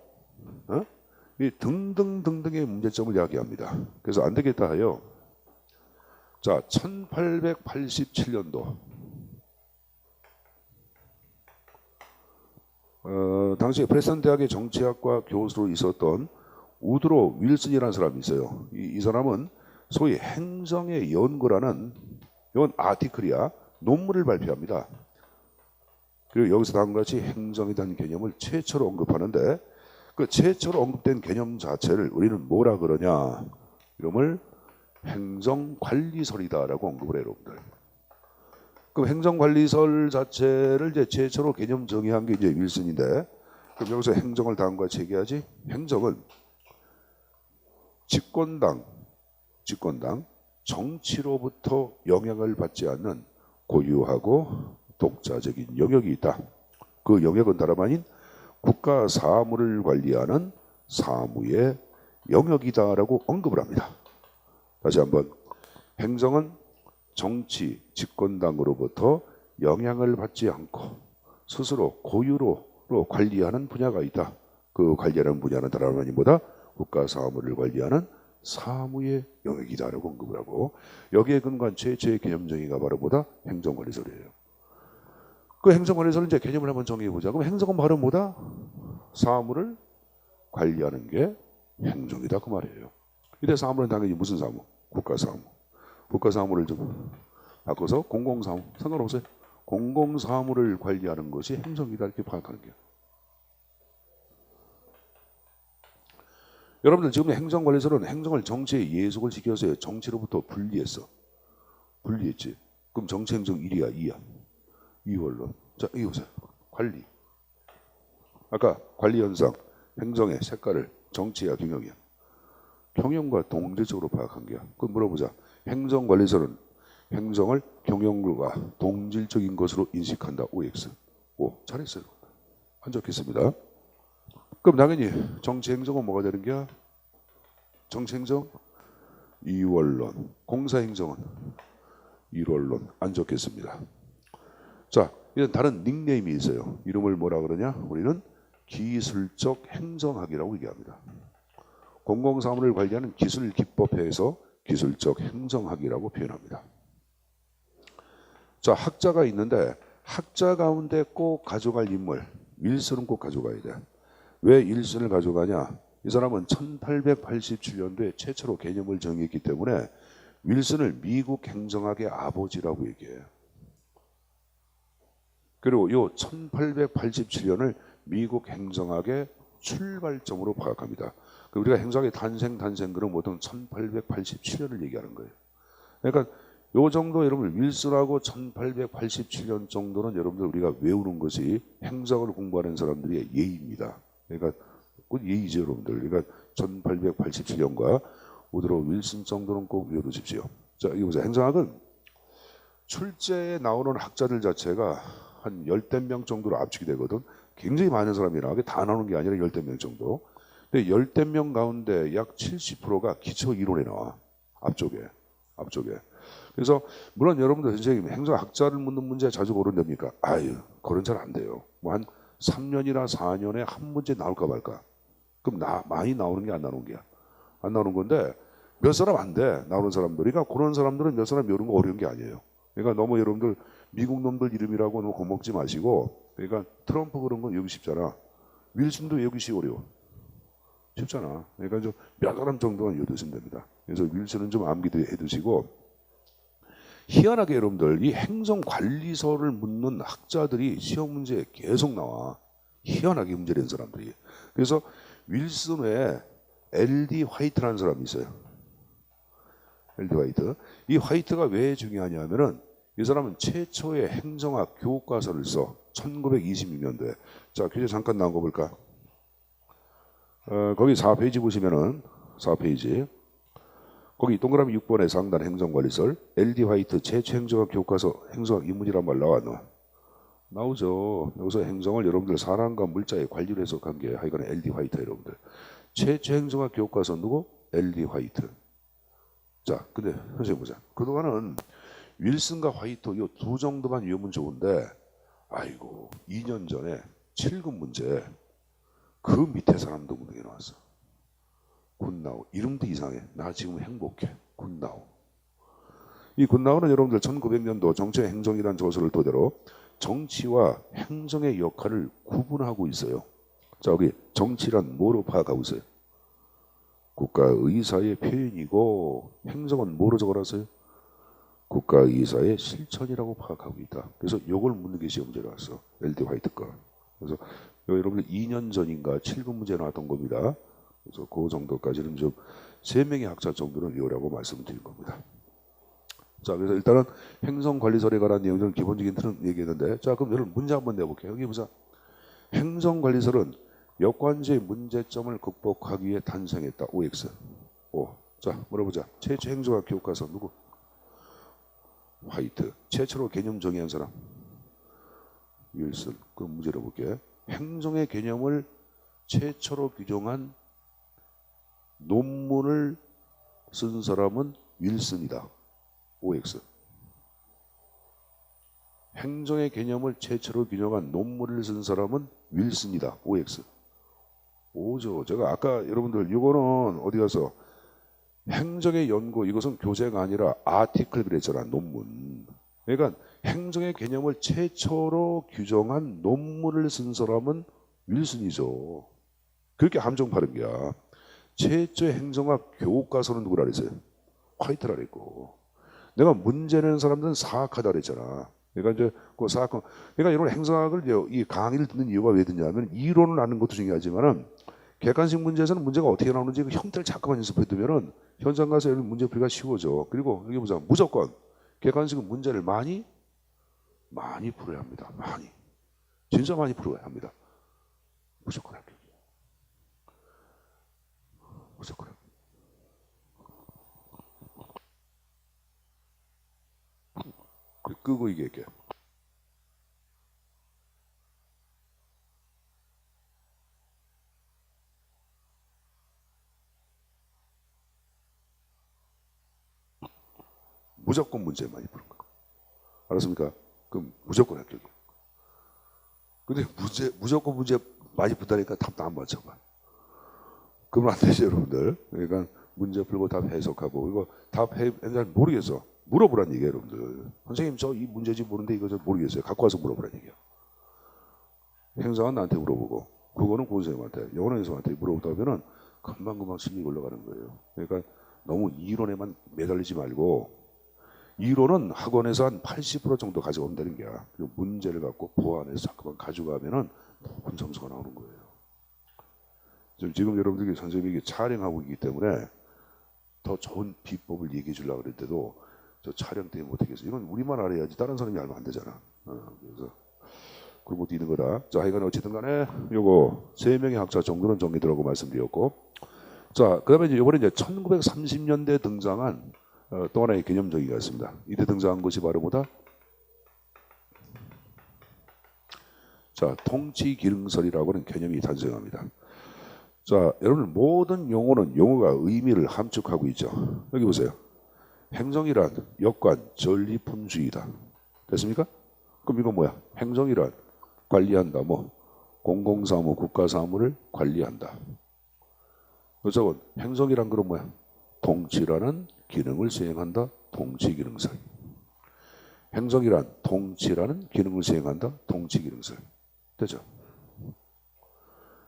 이 등등등등의 문제점을 이야기합니다. 그래서 안 되겠다 하여 자 1887년도 당시 프레스턴 대학의 정치학과 교수로 있었던 우드로 윌슨이라는 사람이 있어요. 이 사람은 소위 행정의 연구라는 이건 아티클이야. 논문을 발표합니다. 그리고 여기서 다음과 같이 행정에 대한 개념을 최초로 언급하는데 그 최초로 언급된 개념 자체를 우리는 뭐라 그러냐? 이름을 행정관리설이다라고 언급을 해요, 여러분들. 그럼 행정관리설 자체를 이제 최초로 개념 정의한 게 이제 윌슨인데, 그럼 여기서 행정을 다음과 같이 얘기하지? 행정은 집권당 정치로부터 영향을 받지 않는 고유하고 독자적인 영역이 있다. 그 영역은 다름 아닌 국가 사무를 관리하는 사무의 영역이다라고 언급을 합니다. 다시 한번, 행정은 정치 집권당으로부터 영향을 받지 않고 스스로 고유로 관리하는 분야가 있다. 그 관리하는 분야는 다름 아닌 뭐다? 국가 사무를 관리하는 사무의 영역이다라고 언급을 하고, 여기에 근거한 최초의 개념 정의가 바로 뭐다? 행정관리설이에요. 그 행정관리설은 이제 개념을 한번 정의해보자. 그럼 행정은 바로 뭐다? 사무를 관리하는 게 행정이다 그 말이에요. 이때 사무는 당연히 무슨 사무? 국가사무. 국가사무를 좀 바꿔서 공공사무. 상관없어요. 공공사무를 관리하는 것이 행정이다 이렇게 파악하는 거예요. 여러분들 지금 행정관리설은 행정을 정치에 예속을 시켜서 정치로부터 분리했지. 그럼 정치 행정 1이야 2야? 2원론. 자, 이거 보세요. 관리. 아까 관리 현상, 행정의 색깔을 정치야 경영이야. 경영과 동질적으로 파악한 거야. 그럼 물어보자. 행정관리설은 행정을 경영과 동질적인 것으로 인식한다. OX. 오, 잘했어요. 안 적겠습니다. 그럼 당연히 정치행정은 뭐가 되는 거야? 정치행정 2원론. 공사행정은 1원론. 안 적겠습니다. 자, 이런 다른 닉네임이 있어요. 이름을 뭐라 그러냐? 우리는 기술적 행정학이라고 얘기합니다. 공공사무를 관리하는 기술기법회에서 기술적 행정학이라고 표현합니다. 자, 학자가 있는데 학자 가운데 꼭 가져갈 인물, 윌슨은 꼭 가져가야 돼. 왜 윌슨을 가져가냐? 이 사람은 1887년도에 최초로 개념을 정의했기 때문에 윌슨을 미국 행정학의 아버지라고 얘기해요. 그리고 이 1887년을 미국 행정학의 출발점으로 파악합니다. 우리가 행정학의 탄생 그런 보통 1887년을 얘기하는 거예요. 그러니까 요 정도 여러분 윌슨하고 1887년 정도는 여러분들 우리가 외우는 것이 행정을 공부하는 사람들의 예의입니다. 그러니까 그 예의죠 여러분들. 그러니까 1887년과 우드로 윌슨 정도는 꼭 외워두십시오. 자, 이거 보세요. 행정학은 출제에 나오는 학자들 자체가 한 열댓 명 정도로 압축이 되거든. 굉장히 많은 사람이 나오게 다 나오는 게 아니라 열댓 명 정도. 근데 열댓 명 가운데 약 70%가 기초 이론에 나와. 앞쪽에. 그래서 물론 여러분들 선생님 행정학자를 묻는 문제 자주 고른답니까? 아유, 그런 잘 안 돼요. 뭐 한 3년이나 4년에 한 문제 나올까 말까. 그럼 많이 나오는 게 안 나오는 게야. 안 나오는 건데 몇 사람 안 돼. 나오는 사람들이. 그러니까 그런 사람들은 몇 사람 외우는 거 어려운 게 아니에요. 그러니까 너무 여러분들 미국 놈들 이름이라고 너무 겁먹지 마시고, 그러니까 트럼프 그런 건 외우기 쉽잖아. 윌슨도 외우기 어려워. 쉽잖아. 그러니까 좀 몇 사람 정도만 외우시면 됩니다. 그래서 윌슨은 좀 암기해 두시고, 희한하게 여러분들 이 행정관리서를 묻는 학자들이 시험 문제에 계속 나와. 희한하게 문제 낸 사람들이. 그래서 윌슨 외에 L.D. 화이트라는 사람이 있어요. L.D. 화이트. 이 화이트가 왜 중요하냐면은 이 사람은 최초의 행정학 교과서를 써. 1926년도에. 자, 교재 잠깐 나온 거 볼까? 거기 4페이지 보시면은 4페이지. 거기 동그라미 6번에 상단 행정관리설 L.D. 화이트 최초 행정학 교과서 행정학 입문이란 말 나오죠. 여기서 행정을 여러분들 사람과 물자의 관리로 해석한 게 하여간 L.D. 화이트 여러분들. 최초 행정학 교과서 누구? L.D. 화이트. 자, 근데 선생님 보자. 그동안은 윌슨과 화이트 이 두 정도만 외우면 좋은데, 아이고 2년 전에 7급 문제 그 밑에 사람도 문제가 나왔어. 굿나우. 이름도 이상해. 나 지금 행복해. 굿나우. 이 굿나우는 여러분들 1900년도 정치의 행정이라는 저서를 토대로 정치와 행정의 역할을 구분하고 있어요. 자, 여기 정치란 뭐로 파악하고 있어요? 국가의사의 표현이고, 행정은 뭐로 적어놨어요? 국가의사의 실천이라고 파악하고 있다. 그래서 이걸 묻는 게 시험 문제로 왔어. L.D. 화이트 거. 그래서 여러분들 2년 전인가 7급 문제 나왔던 겁니다. 그래서 그 정도까지는 좀 3명의 학자 정도는 외우라고 말씀드린 겁니다. 자, 그래서 일단은 행정관리설에 관한 내용들은 기본적인 틀은 얘기했는데, 자, 그럼 여러분 문제 한번 내볼게요. 여기 보자. 행정관리설은 역관제의 문제점을 극복하기 위해 탄생했다. OX. 오. 자, 물어보자. 최초 행정학 교과서 누구? 화이트. 최초로 개념 정의한 사람? 윌슨. 그럼 문제를 볼게. 행정의 개념을 최초로 규정한 논문을 쓴 사람은 윌슨이다. OX. 행정의 개념을 최초로 규정한 논문을 쓴 사람은 윌슨이다. OX. 오죠. 제가 아까 여러분들 이거는 어디 가서 행정의 연구, 이것은 교재가 아니라 아티클 그랬잖아. 논문. 그러니까 행정의 개념을 최초로 규정한 논문을 쓴 사람은 윌슨이죠. 그렇게 함정 파는 거야. 최초의 행정학 교과서는 누구라 그랬어요? 화이트라 그랬고. 내가 문제 내는 사람들은 사학하다 그랬잖아. 그러니까 이제 그 사학, 그러니까 이런 행정학을 이 강의를 듣는 이유가 왜 듣냐면 이론을 아는 것도 중요하지만은 객관식 문제에서는 문제가 어떻게 나오는지 그 형태를 자꾸만 연습해 두면은 현장 가서 이런 문제 풀기가 쉬워져. 그리고 여기 보자. 무조건 객관식은 문제를 많이 풀어야 합니다. 많이. 진짜 많이 풀어야 합니다. 무조건 합격. 무조건 합격. 끄고 얘기할게요. 무조건 문제 많이 푸는 거. 알았습니까? 그럼 무조건 합격이에요. 근데 무조건 문제 많이 붙다니까 답도 안 맞춰봐. 그러면 안 되죠, 여러분들. 그러니까 문제 풀고 답 해석하고, 이거 답 잘 모르겠어. 물어보란 얘기예요, 여러분들. 선생님, 저 이 문제집 모르는데 이거 저 모르겠어요. 갖고 와서 물어보란 얘기야. 행사는 나한테 물어보고, 국어는 고선생님한테, 영어는 선생님한테 물어보다 보면은 금방금방 실력이 올라가는 거예요. 그러니까 너무 이론에만 매달리지 말고, 이론은 학원에서 한 80% 정도 가져오면 되는 거야. 그리고 문제를 갖고 보완해서 자꾸만 가져가면은 높은 점수가 나오는 거예요. 지금 여러분들이 선생님이 촬영하고 있기 때문에 더 좋은 비법을 얘기해 주려고 그랬는데도 저 촬영 때문에 못하겠어요. 이건 우리만 알아야지 다른 사람이 알면 안 되잖아. 그래서 그런 것도 있는 거다. 자, 하여간 어쨌든 간에 요거 3명의 학자 정도는 정리되라고 말씀드렸고, 자, 그 다음에 이번에 이제 1930년대 등장한 또 하나의 개념정의가 있습니다. 이때 등장한 것이 바로 뭐다? 자, 통치기능설이라고 하는 개념이 탄생합니다. 자, 여러분 모든 용어는 용어가 의미를 함축하고 있죠. 여기 보세요. 행정이란 역관, 전리품주의다. 됐습니까? 그럼 이건 뭐야? 행정이란 관리한다. 뭐 공공사무, 국가사무를 관리한다. 그래서 행정이란 그럼 뭐야? 통치라는 기능을 수행한다. 통치기능설. 행정이란 통치라는 기능을 수행한다. 통치기능설. 되죠?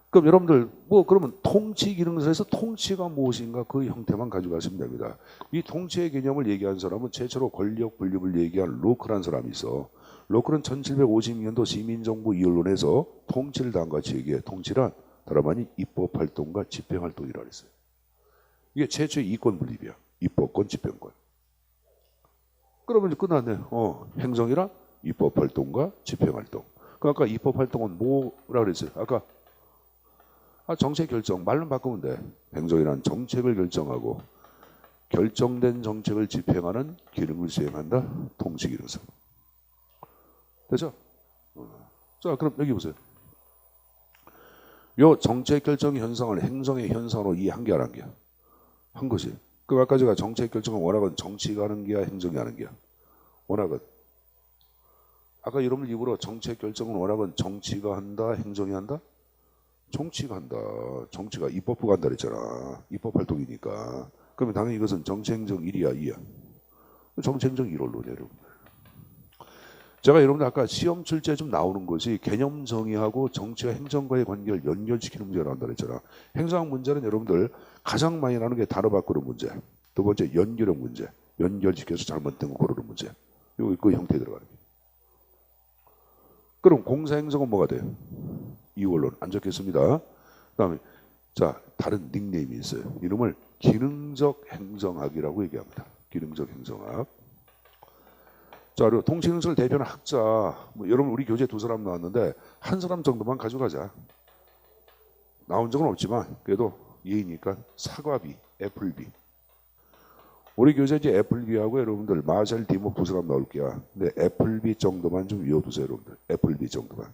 그럼 여러분들 그러면 통치기능설에서 통치가 무엇인가 그 형태만 가져가시면 됩니다. 이 통치의 개념을 얘기한 사람은 최초로 권력 분립을 얘기한 로크라는 사람이 있어. 로크는 1752년도 시민정부 이언론에서 통치를 다음과 같이 얘기해. 통치란 다름 아닌 입법활동과 집행활동이라고 했어요. 이게 최초의 이권 분립이야. 입법권, 집행권. 그러면 이제 끝났네. 행정이란 입법활동과 집행활동. 그 아까 입법활동은 뭐라 그랬어요? 아까 정책 결정, 말로 바꾸면 돼. 행정이란 정책을 결정하고 결정된 정책을 집행하는 기능을 수행한다. 통치기능설. 됐죠? 자, 그럼 여기 보세요. 요 정책 결정 현상을 행정의 현상으로 이해한 게 안 한 게야. 한 것이. 그 아까 제가 정책 결정은 원학은 정치가 하는 게야, 행정이 하는 게야. 원학은. 아까 여러분 입으로 정책 결정은 원학은 정치가 한다, 행정이 한다? 정치가 한다. 정치가 입법부가 한다 그랬잖아. 입법활동이니까. 그러면 당연히 이것은 정치행정 1이야 2야. 정치행정 1원론이에요 여러분들. 제가 여러분들 아까 시험 출제에 좀 나오는 것이 개념 정의하고 정치와 행정과의 관계를 연결시키는 문제가 나온다 그랬잖아. 행정학 문제는 여러분들 가장 많이 나오는 게 단어 바꾸는 문제. 두 번째 연결형 문제. 연결시켜서 잘못된 거 고르는 문제. 이거 그 형태에 들어가는 게. 그럼 공사행정은 뭐가 돼요? 이원론 안 적겠습니다. 그다음에 자 다른 닉네임이 있어요. 이름을 기능적 행정학이라고 얘기합니다. 기능적 행정학. 자 그리고 통치능설 대표는 학자. 여러분 우리 교재 2사람 나왔는데 한 사람 정도만 가져가자. 나온 적은 없지만 그래도 예의니까 사과비, 애플비. 우리 교재 이제 애플비하고 여러분들 마샬 디모 2사람 나올게요. 근데 애플비 정도만 좀 외워두세요, 여러분들. 애플비 정도만.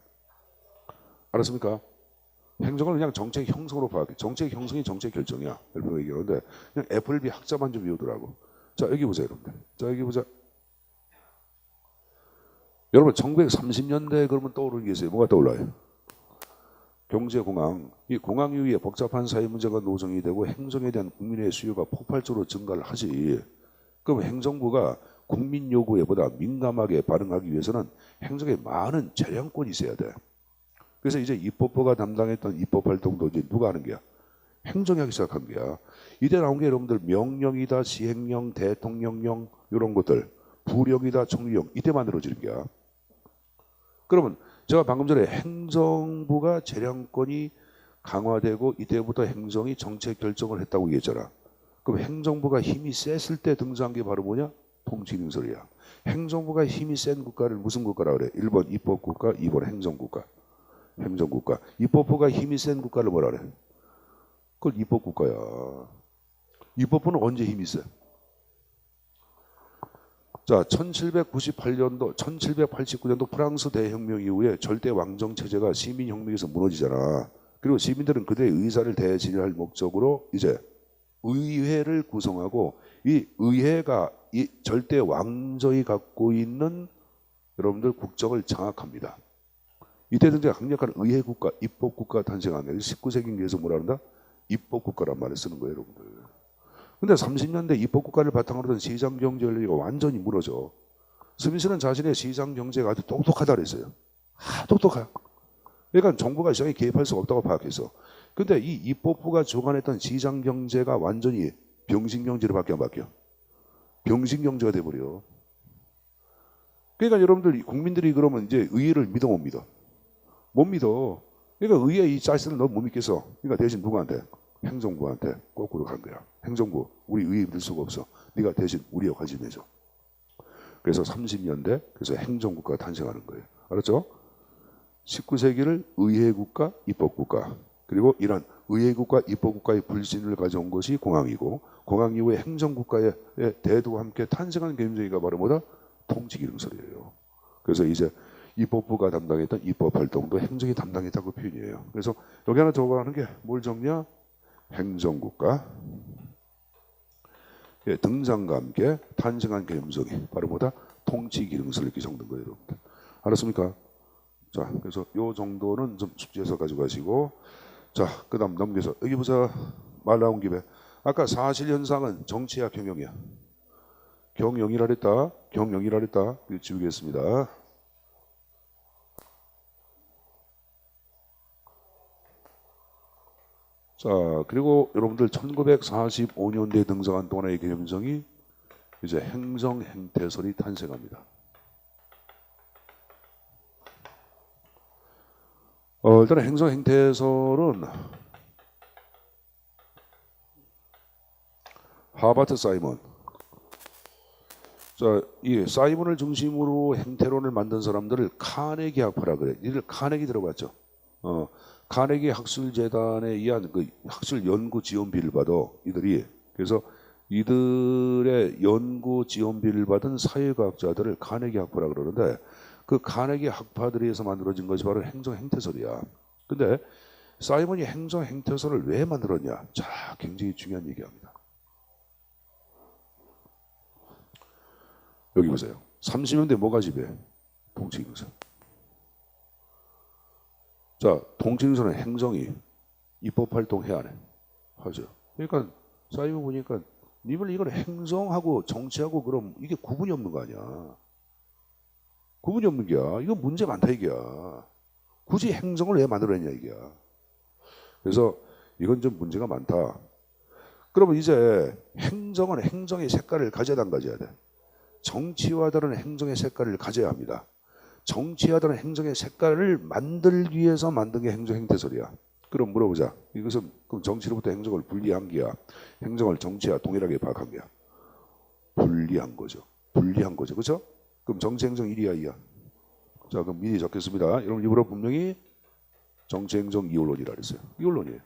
알았습니까? 행정을 그냥 정책 형성으로 파악해. 정책 형성이 정책 결정이야. 여러분 얘기하는데 그냥 애플비 학자만 좀 외우더라고. 자 여기 보세요, 여러분들. 자 여기 보자. 여러분 1930년대 그러면 떠오르는 게 있어요. 뭐가 떠올라요? 경제공황. 이 공황 이후에 복잡한 사회 문제가 노정이 되고 행정에 대한 국민의 수요가 폭발적으로 증가를 하지. 그럼 행정부가 국민 요구에 보다 민감하게 반응하기 위해서는 행정에 많은 재량권이 있어야 돼. 그래서 이제 입법부가 담당했던 입법활동도 이제 누가 하는 거야? 행정이 하기 시작한 거야. 이때 나온 게 여러분들 명령이다, 시행령, 대통령령 이런 것들, 부령이다, 총리령 이때 만들어지는 거야. 그러면 제가 방금 전에 행정부가 재량권이 강화되고 이때부터 행정이 정책 결정을 했다고 얘기했잖아. 그럼 행정부가 힘이 셌을 때 등장한 게 바로 뭐냐? 통치능설이야. 행정부가 힘이 센 국가를 무슨 국가라 그래? 1번 입법국가, 2번 행정국가. 행정국가. 입법부가 힘이 센 국가를 뭐라 그래? 그걸 입법국가야. 입법부는 언제 힘이 세? 자, 1798년도, 1789년도 프랑스 대혁명 이후에 절대 왕정 체제가 시민혁명에서 무너지잖아. 그리고 시민들은 그들의 의사를 대신할 목적으로 이제 의회를 구성하고 이 의회가 이 절대 왕정이 갖고 있는 여러분들 국적을 장악합니다. 이때 등장 강력한 의회국가, 입법국가 탄생하면 19세기에서 뭐라 한다? 입법국가란 말을 쓰는 거예요, 여러분들. 근데 30년대 입법국가를 바탕으로 된 시장경제가 완전히 무너져. 스미스는 자신의 시장경제가 아주 똑똑하다 그랬어요. 똑똑해요. 그러니까 정부가 시장에 개입할 수가 없다고 파악했어. 근데 이 입법부가 주관했던 시장경제가 완전히 병신경제로 바뀌어. 병신경제가 돼버려. 그러니까 여러분들 국민들이 그러면 이제 의회를 믿어 못 믿어? 못 믿어. 그러니까 의회 이 짜스는 너 못 믿겠어. 그러니까 대신 누구한테? 행정부한테 거꾸로 간 거야. 행정부, 우리 의회 믿을 수가 없어. 네가 대신 우리 역할 좀 해줘. 그래서 30년대 그래서 행정국가가 탄생하는 거예요. 알았죠? 19세기를 의회국가, 입법국가, 그리고 이런 의회국가, 입법국가의 불신을 가져온 것이 공황이고, 공황 이후에 행정국가의 대두와 함께 탄생한 개념적이가 바로 뭐다? 통치기능설이에요. 그래서 이제 입법부가 담당했던 입법활동도 행정이 담당했다고 표현이에요. 그래서 여기 하나 적어가는 게 뭘 적냐? 행정국가 등장과 함께 탄생한 개념성이 바로 뭐다? 통치기능설 이렇게 적는 거예요, 여러분들. 알았습니까? 자, 그래서 요 정도는 좀 숙지해서 가져가시고, 자, 그다음 넘겨서 여기 보자. 말 나온 김에 아까 사실현상은 정치야 경영이야? 경영이라 그랬다. 경영이라 그랬다. 이거 지우겠습니다. 자, 그리고 여러분들 1945년대에 등장한 또 하나의 개념성이 이제 행정행태설이 탄생합니다. 일단 행정행태설은 하버트 사이먼. 자, 이 사이먼을 중심으로 행태론을 만든 사람들을 카네기 학파라 그래. 이들 카네기 들어봤죠? 카네기 학술재단에 의한 그 학술 연구 지원비를 받아 이들이. 그래서 이들의 연구 지원비를 받은 사회과학자들을 카네기 학파라 그러는데, 그 카네기 학파들에서 만들어진 것이 바로 행정행태설이야. 근데 사이먼이 행정행태설을 왜 만들었냐? 자, 굉장히 중요한 얘기합니다. 여기 보세요. 30년대 뭐가 지배해? 통치기능설. 자, 통치기능설은 행정이 입법활동해야 하네. 하죠. 그러니까 사이먼 보니까 님을 이걸 행정하고 정치하고 그럼 이게 구분이 없는 거 아니야. 구분이 없는 게야. 이거 문제 많다 이게야. 굳이 행정을 왜 만들어냈냐 이게야. 그래서 이건 좀 문제가 많다. 그러면 이제 행정은 행정의 색깔을 가져야 안 가져야 돼? 정치와 다른 행정의 색깔을 가져야 합니다. 정치와 다른 행정의 색깔을 만들기 위해서 만든 게 행정행태설이야. 그럼 물어보자. 이것은 그럼 정치로부터 행정을 분리한 게야? 행정을 정치와 동일하게 파악한 게야? 분리한 거죠. 분리한 거죠. 그렇죠? 그럼 정치 행정 1이야 2야? 자, 그럼 미리 적겠습니다. 여러분 입으로 분명히 정치 행정 이원론이라 그랬어요. 이원론이에요.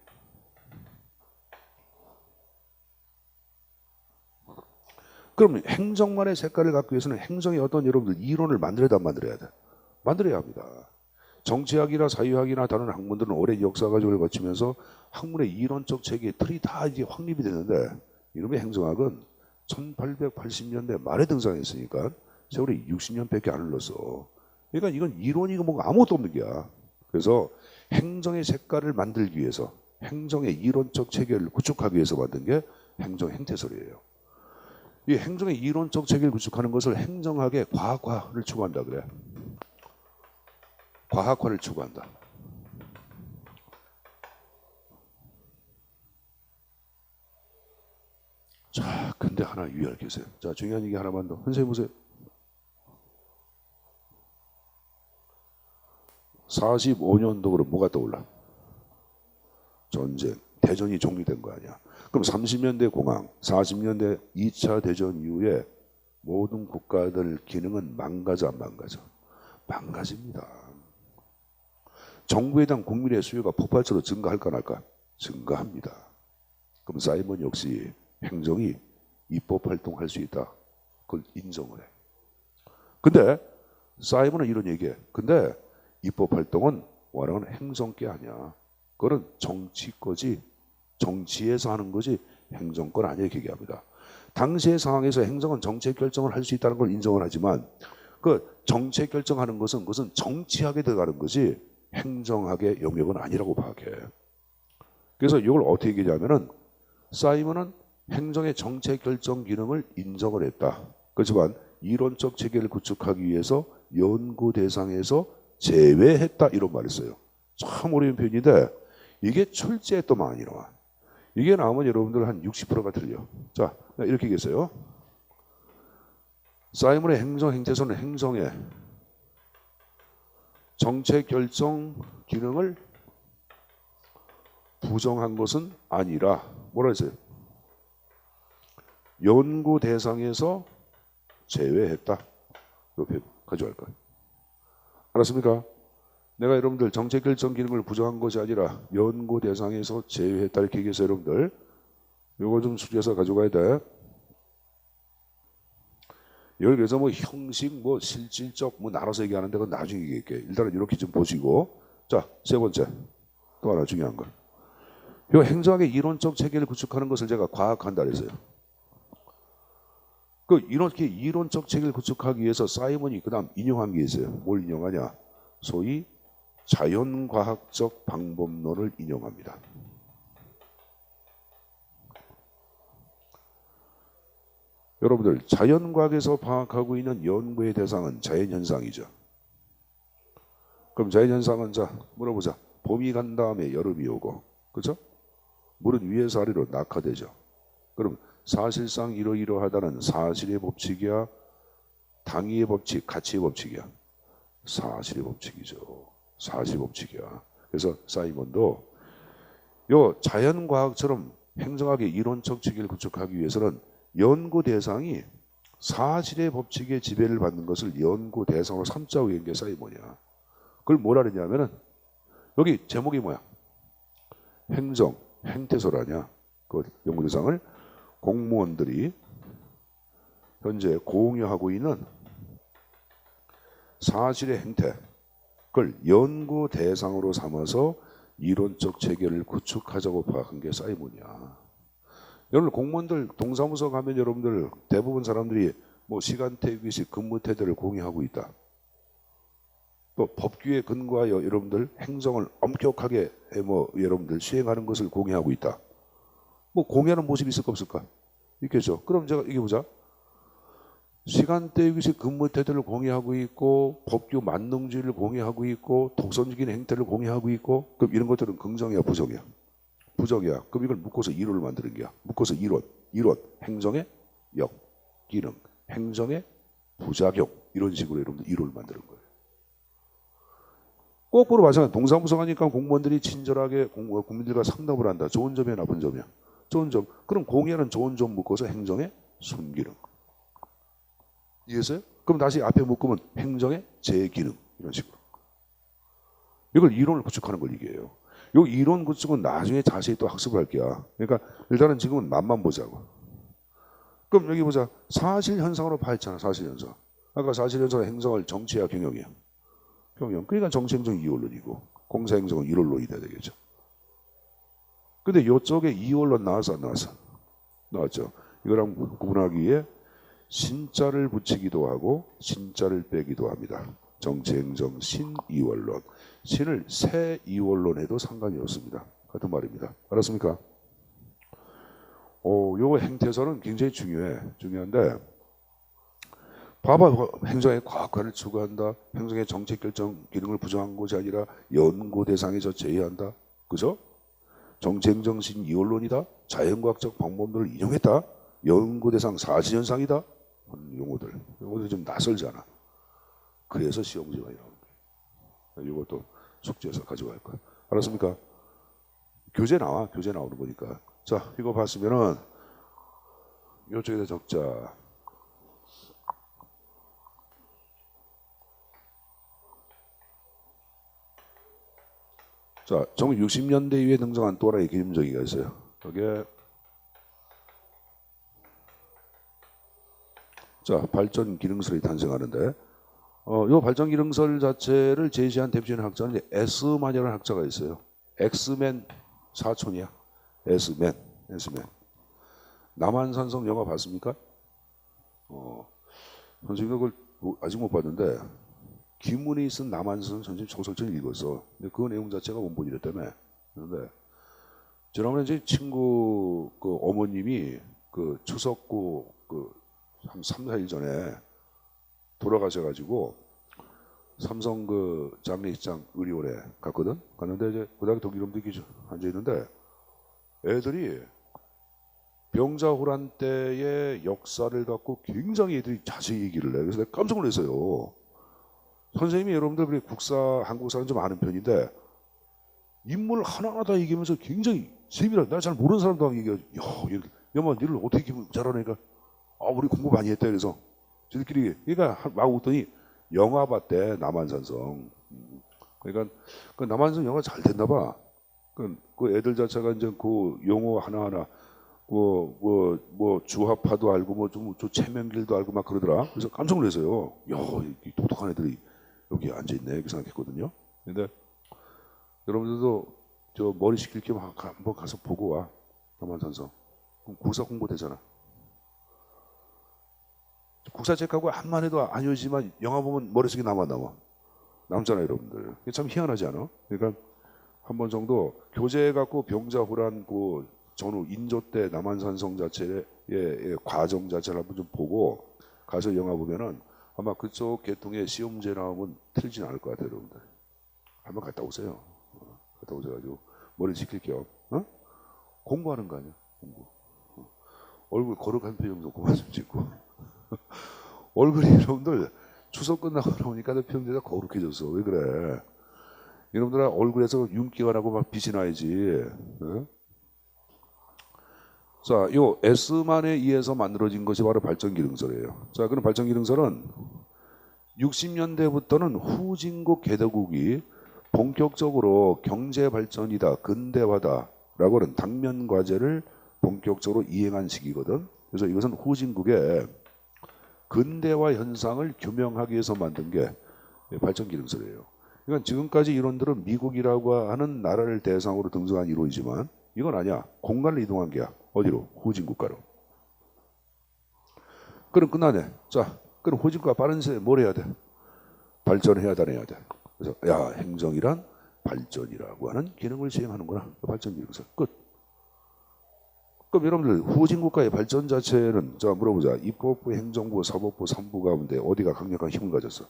그럼 행정만의 색깔을 갖기 위해서는 행정의 어떤 여러분들 이론을 만들어야 돼. 만들어야 합니다. 정치학이나 사회학이나 다른 학문들은 오랜 역사 과정을 거치면서 학문의 이론적 체계 틀이 다 이제 확립이 되는데, 이놈의 행정학은 1880년대 말에 등장했으니까 세월이 60년밖에 안 흘렀어. 그러니까 이건 이론이고 뭐가 아무것도 없는 게야. 그래서 행정의 색깔을 만들기 위해서, 행정의 이론적 체계를 구축하기 위해서 만든 게 행정행태설이에요. 이 행정의 이론적 체계를 구축하는 것을 행정학의 과학화를 추구한다 그래. 과학화를 추구한다. 자, 근데 하나 유의할 게 있어요. 자, 중요한 얘기 하나만 더. 선생님 보세요. 45년도 그럼 뭐가 떠올라? 전쟁, 대전이 종료된 거 아니야. 그럼 30년대 공황, 40년대 2차 대전 이후에 모든 국가들 기능은 망가져 안 망가져? 망가집니다. 정부에 대한 국민의 수요가 폭발적으로 증가할까 안 할까? 증가합니다. 그럼 사이먼 역시 행정이 입법 활동할 수 있다. 그걸 인정을 해. 근데 사이먼은 이런 얘기해. 근데 입법 활동은 원하는 행정계 아니야. 그건 정치 거지. 정치에서 하는 거지 행정권 아니야 이렇게 얘기합니다. 당시의 상황에서 행정은 정책 결정을 할 수 있다는 걸 인정을 하지만, 그 정책 결정하는 것은 그것은 정치학에 들어가는 거지 행정학의 영역은 아니라고 파악해. 그래서 이걸 어떻게 얘기하냐면은 사이먼은 행정의 정책 결정 기능을 인정을 했다. 그렇지만 이론적 체계를 구축하기 위해서 연구 대상에서 제외했다 이런 말을 써요. 참 어려운 표현인데 이게 출제했더만 안 나와. 이게 나오면 여러분들 한 60%가 틀려. 자, 이렇게 얘기했어요. 사이먼의 행정 행태서는 행정의 정책 결정 기능을 부정한 것은 아니라 뭐라 했어요? 연구 대상에서 제외했다. 이렇게 가져갈 거예요. 알았습니까? 내가 여러분들 정책 결정 기능을 부정한 것이 아니라 연구 대상에서 제외했다 이렇게 얘기해서 여러분들 이거 좀 숙지해서 가져가야 돼. 여기 그래서 뭐 형식 뭐 실질적 뭐 나눠서 얘기하는데 그건 나중에 얘기할게. 일단은 이렇게 좀 보시고 자, 세 번째 또 하나 중요한 거. 이 행정학의 이론적 체계를 구축하는 것을 제가 과학한다 그랬어요. 그 이렇게 이론적 체계를 구축하기 위해서 사이먼이 그다음 인용한 게 있어요. 뭘 인용하냐? 소위 자연과학적 방법론을 인용합니다. 여러분들 자연과학에서 파악하고 있는 연구의 대상은 자연현상이죠. 그럼 자연현상은 자 물어보자. 봄이 간 다음에 여름이 오고 그렇죠? 물은 위에서 아래로 낙하되죠. 그럼 사실상 이러이러하다는 사실의 법칙이야? 당위의 법칙, 가치의 법칙이야? 사실의 법칙이죠. 사실의 법칙이야. 그래서 사이먼도 요 자연과학처럼 행정학의 이론적 체계를 구축하기 위해서는 연구 대상이 사실의 법칙의 지배를 받는 것을 연구 대상으로 삼자고 얘기한 게 사이먼이야. 그걸 뭐라 그러냐면은 여기 제목이 뭐야? 행정, 행태소라냐? 그 연구 대상을 공무원들이 현재 공유하고 있는 사실의 행태, 그걸 연구 대상으로 삼아서 이론적 체계를 구축하자고 파악한 게 사이먼이야. 여러분 공무원들 동사무소 가면 여러분들 대부분 사람들이 뭐 시간대 규칙 근무태도를 공유하고 있다. 또 법규에 근거하여 여러분들 행정을 엄격하게 뭐 여러분들 시행하는 것을 공유하고 있다. 뭐 공유하는 모습이 있을까 없을까? 있겠죠. 그럼 제가 이게 보자. 시간대 규칙 근무태도를 공유하고 있고 법규 만능주의를 공유하고 있고 독선적인 행태를 공유하고 있고 그럼 이런 것들은 긍정이야 부정이야? 부정이야. 그럼 이걸 묶어서 이론을 만드는 거야. 묶어서 이론, 행정의 역, 기능, 행정의 부작용 이런 식으로 여러분들 이론을 만드는 거예요. 거꾸로 마찬가지 동사무소 가니까 공무원들이 친절하게 국민들과 상담을 한다. 좋은 점이야 나쁜 점이야? 좋은 점. 그럼 공유하는 좋은 점 묶어서 행정의 순기능. 이해했어요? 그럼 다시 앞에 묶으면 행정의 제기능 이런 식으로. 이걸 이론을 구축하는 걸 얘기해요. 요 이론 구축은 나중에 자세히 또 학습을 할 거야. 그러니까 일단은 지금은 맛만 보자고. 그럼 여기 보자. 사실현상으로 파했잖아. 사실현상. 아까 사실현상은 행정을 정치야 경영이야. 경영. 그러니까 정치행정 이원론이고 공사행정은 이론론이 돼야 되겠죠. 근데 이쪽에 이원론 나와서 안 나왔어? 나왔죠. 이거랑 구분하기 위해 신자를 붙이기도 하고 신자를 빼기도 합니다. 정치행정 신이원론. 신을 새 이원론에도 상관이 없습니다. 같은 말입니다. 알았습니까? 요 행태서는 굉장히 중요한데 봐봐. 행정의 과학화를 추구한다. 행정의 정책 결정 기능을 부정한 것이 아니라 연구 대상에서 제외한다. 그죠? 정치행정 신이원론이다. 자연과학적 방법론을 인용했다. 연구 대상 사실현상이다. 용어들 좀 낯설잖아. 그래서 시험 문제가 나오는 거예요. 이것도 숙제에서 가져갈 거야. 알았습니까? 교재 나오는 거니까. 자, 이거 봤으면은 이쪽에다 적자. 자, 1960년대 이후에 등장한 또 하나의 개념정의가 있어요. 그게 자, 발전 기능설이 탄생하는데 이 발전 기능설 자체를 제시한 대표적인 학자는 에스만이라는 학자가 있어요. 엑스맨 사촌이야. 에스맨. 남한산성 영화 봤습니까? 선생님 그걸 아직 못 봤는데 김문희 쓴 남한선 선생님 소설책을 읽었어. 근데 그 내용 자체가 원본이랬다며. 그런데 지난번에 제 친구 그 어머님이 그 추석고 한 3, 4일 전에 돌아가셔가지고 삼성 그 장례식장 의료원에 갔거든. 갔는데 이제 그다음에 독일놈들이 앉아 있는데 애들이 병자호란 때의 역사를 갖고 굉장히 애들이 자세히 얘기를 해. 그래서 내가 깜짝 놀랐어요. 선생님이 여러분들 그래 한국사는 좀 아는 편인데 인물 하나하나 다 얘기하면서 굉장히 세밀하게 나 잘 모르는 사람도 막 얘기하죠. 야, 이렇게 야마 니를 어떻게 기분 잘하니까 우리 공부 많이 했대. 그래서 저희들끼리 그러니까 막 웃더니 영화 봤대. 남한산성. 그러니까 그 남한산성 영화 잘 됐나 봐. 그 애들 자체가 이제 그 용어 하나하나 뭐 주화파도 알고 뭐좀 최명길도 알고 막 그러더라. 그래서 깜짝 놀랐어요. 야, 이 똑똑한 애들이 여기 앉아 있네 이렇게 생각했거든요. 근데 여러분들도 저 머리 식힐 겸 한번 가서 보고 와. 남한산성. 그럼 국사 공부 되잖아. 국사책하고 한만 해도 안 외우지만 영화 보면 머릿속에 남아. 남잖아 여러분들. 이게 참 희한하지 않아? 그러니까 한 번 정도 교재 갖고 병자호란 그 전후 인조 때 남한산성 자체의 과정 자체를 한번 좀 보고 가서 영화 보면은 아마 그쪽 계통의 시험제 나오면 틀리진 않을 것 같아요 여러분들. 한번 갔다 오세요. 갔다 오셔가지고 머리 식힐 겸 공부하는 거 아니야. 공부. 얼굴 거룩한 표정 좀 그만 좀 짓고. 얼굴이 여러분들 추석 끝나고 나오니까 표정이 다 거룩해졌어. 왜 그래? 여러분들 얼굴에서 윤기가 나고 막 빛이 나야지. 자, 요 S만에 의해서 만들어진 것이 바로 발전기능설이에요. 자, 그럼 발전기능설은 60년대부터는 후진국 개도국이 본격적으로 경제 발전이다, 근대화다라고 하는 당면 과제를 본격적으로 이행한 시기거든. 그래서 이것은 후진국의 근대화 현상을 규명하기 위해서 만든 게 발전기능설이에요. 그러니까 지금까지 이론들은 미국이라고 하는 나라를 대상으로 등장한 이론이지만 이건 아니야. 공간을 이동한 게야. 어디로? 후진국가로. 그럼 끝나네. 자, 그럼 후진국가 빠른 시에 뭘 해야 돼? 발전해야 돼. 그래서 야, 행정이란 발전이라고 하는 기능을 시행하는구나. 발전기능설. 끝. 그럼 여러분들 후진국가의 발전 자체는 자 물어보자. 입법부, 행정부, 사법부, 3부 가운데 어디가 강력한 힘을 가졌어?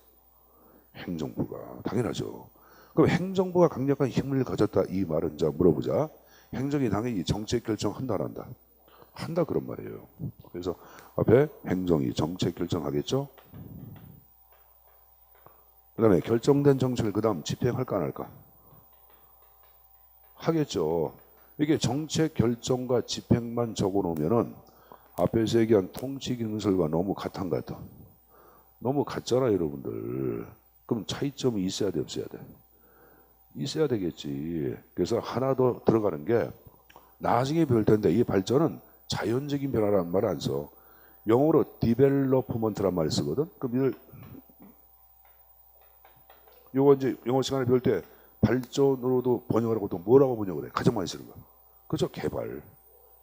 행정부가. 당연하죠. 그럼 행정부가 강력한 힘을 가졌다 이 말은 자 물어보자. 행정이 당연히 정책 결정한다 안 한다? 한다 그런 말이에요. 그래서 앞에 행정이 정책 결정하겠죠. 그 다음에 결정된 정책을 그 다음 집행할까 안 할까? 하겠죠. 이게 정책 결정과 집행만 적어놓으면은 앞에서 얘기한 통치기능설과 너무 같은 것 같아. 너무 같잖아 여러분들. 그럼 차이점이 있어야 돼 없어야 돼? 있어야 되겠지. 그래서 하나 더 들어가는 게 나중에 배울 텐데 이 발전은 자연적인 변화라는 말 안 써. 영어로 development란 말 쓰거든. 그럼 이걸 요거 이제 영어 시간에 배울 때 발전으로도 번역을 하고 또 뭐라고 번역을 해? 가장 많이 쓰는 거. 그죠? 개발.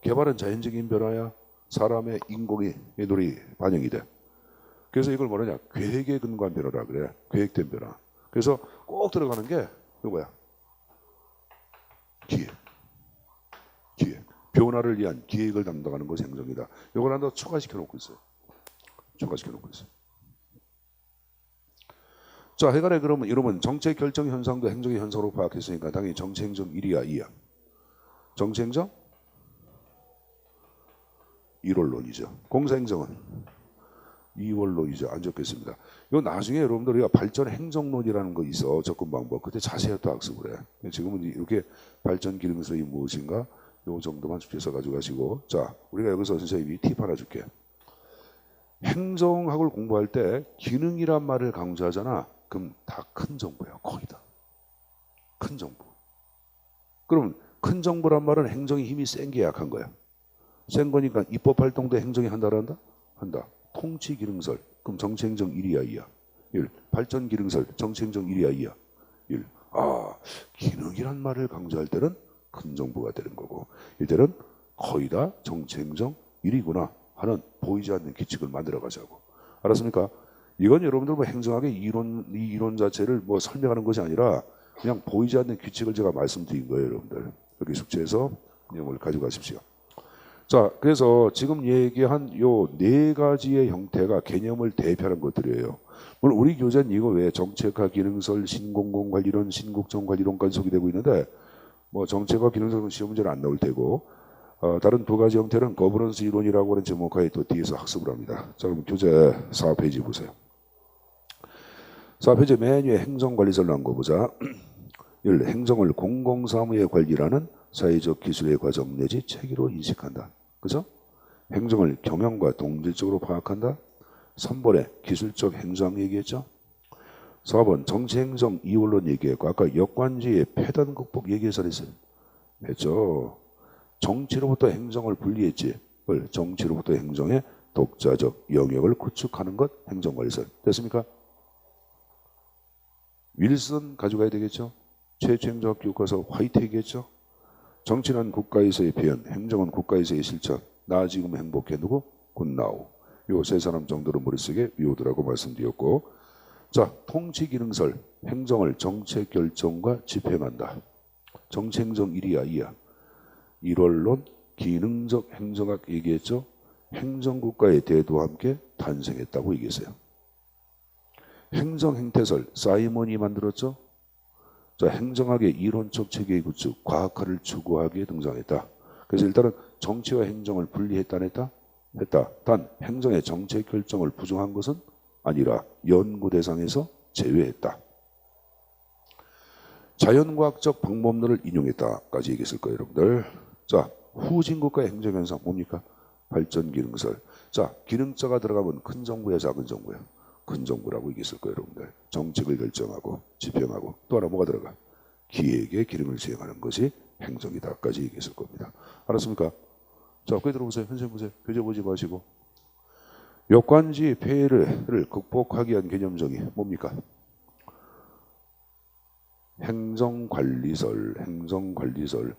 개발은 자연적인 변화야. 사람의 인공의 노력이 반영이 돼. 그래서 이걸 뭐냐냐? 계획에 근거한 변화라 그래. 계획된 변화. 그래서 꼭 들어가는 게 이거야. 기획. 변화를 위한 기획을 담당하는 것이 행정이다. 이걸 하나 더 추가시켜 놓고 있어요. 자, 해가래 그러면 이러면 정책 결정 현상도 행정의 현상으로 파악했으니까 당연히 정치 행정 1이야 2야. 정치 행정 1월론이죠. 공사 행정은 2월론이죠. 안 적겠습니다. 이거 나중에 여러분들 우리가 발전 행정론이라는 거 있어. 접근 방법. 그때 자세히 또 학습을 해. 지금은 이렇게 발전 기능설이 무엇인가 요 정도만 좁혀서 가지고 가시고. 자, 우리가 여기서 선생님이 팁 하나 줄게. 행정학을 공부할 때 기능이란 말을 강조하잖아. 그럼 다 큰 정보야. 거의 다. 큰 정보. 그럼 큰 정보란 말은 행정의 힘이 센 게 약한 거야. 센 거니까 입법 활동도 행정이 한다. 통치 기능설. 그럼 정치 행정 1이야 2야. 1. 발전 기능설. 정치 행정 1이야 2야. 1. 기능이란 말을 강조할 때는 큰 정보가 되는 거고 이때는 거의 다 정치 행정 1이구나 하는 보이지 않는 규칙을 만들어 가자고. 알았습니까? 이건 여러분들 뭐 행정학의 이 이론 자체를 뭐 설명하는 것이 아니라 그냥 보이지 않는 규칙을 제가 말씀드린 거예요, 여러분들. 여기 숙제에서 내용을 가져가십시오. 자, 그래서 지금 얘기한 요 네 가지의 형태가 개념을 대표하는 것들이에요. 물론 우리 교재는 이거 외에 정책과 기능설, 신공공관리론, 신국정관리론까지 소개되고 있는데 뭐 정책과 기능설은 시험 문제는 안 나올 테고 다른 두 가지 형태는 거버넌스 이론이라고 하는 제목하에 또 뒤에서 학습을 합니다. 자, 그럼 교재 4페이지 보세요. 4페이지 맨 위에 행정관리설 나온 거 보자. 행정을 공공사무의 관리라는 사회적 기술의 과정 내지 체계로 인식한다. 그죠? 행정을 경영과 동질적으로 파악한다. 3번에 기술적 행정 얘기했죠. 4번 정치행정 이원론 얘기했고 아까 역관지의 폐단 극복 얘기해서 했죠. 정치로부터 행정을 분리했지. 정치로부터 행정의 독자적 영역을 구축하는 것 행정관리설. 됐습니까? 윌슨 가져가야 되겠죠. 최초 행정학 교과서 화이트 얘기했죠. 정치는 국가에서의 표현, 행정은 국가에서의 실천. 나 지금 행복해 누구? 굿나우. 요 세 사람 정도로 머릿속에 외우더라고 말씀드렸고, 자, 통치기능설, 행정을 정책 결정과 집행한다. 정치행정 1이야 2야. 1원론 기능적 행정학 얘기했죠. 행정국가의 대도와 함께 탄생했다고 얘기했어요. 행정행태설 사이먼이 만들었죠. 자, 행정학의 이론적 체계 구축, 과학화를 추구하기에 등장했다. 그래서 일단은 정치와 행정을 분리했다 안 했다? 했다. 단 행정의 정책 결정을 부정한 것은 아니라 연구 대상에서 제외했다. 자연과학적 방법론을 인용했다까지 얘기했을 거예요, 여러분들. 자, 후진국가의 행정현상 뭡니까? 발전기능설. 자, 기능자가 들어가면 큰 정부야, 작은 정부야? 큰 정부라고 얘기했을 거예요, 여러분들. 정책을 결정하고 집행하고 또 하나 뭐가 들어가? 기획의 기능을 수행하는 것이 행정이다까지 얘기했을 겁니다. 알았습니까? 자, 거기 들어보세요. 선생님 보세요. 교재 보지 마시고. 역관지 폐해를 극복하기 위한 개념 정의 뭡니까? 행정관리설,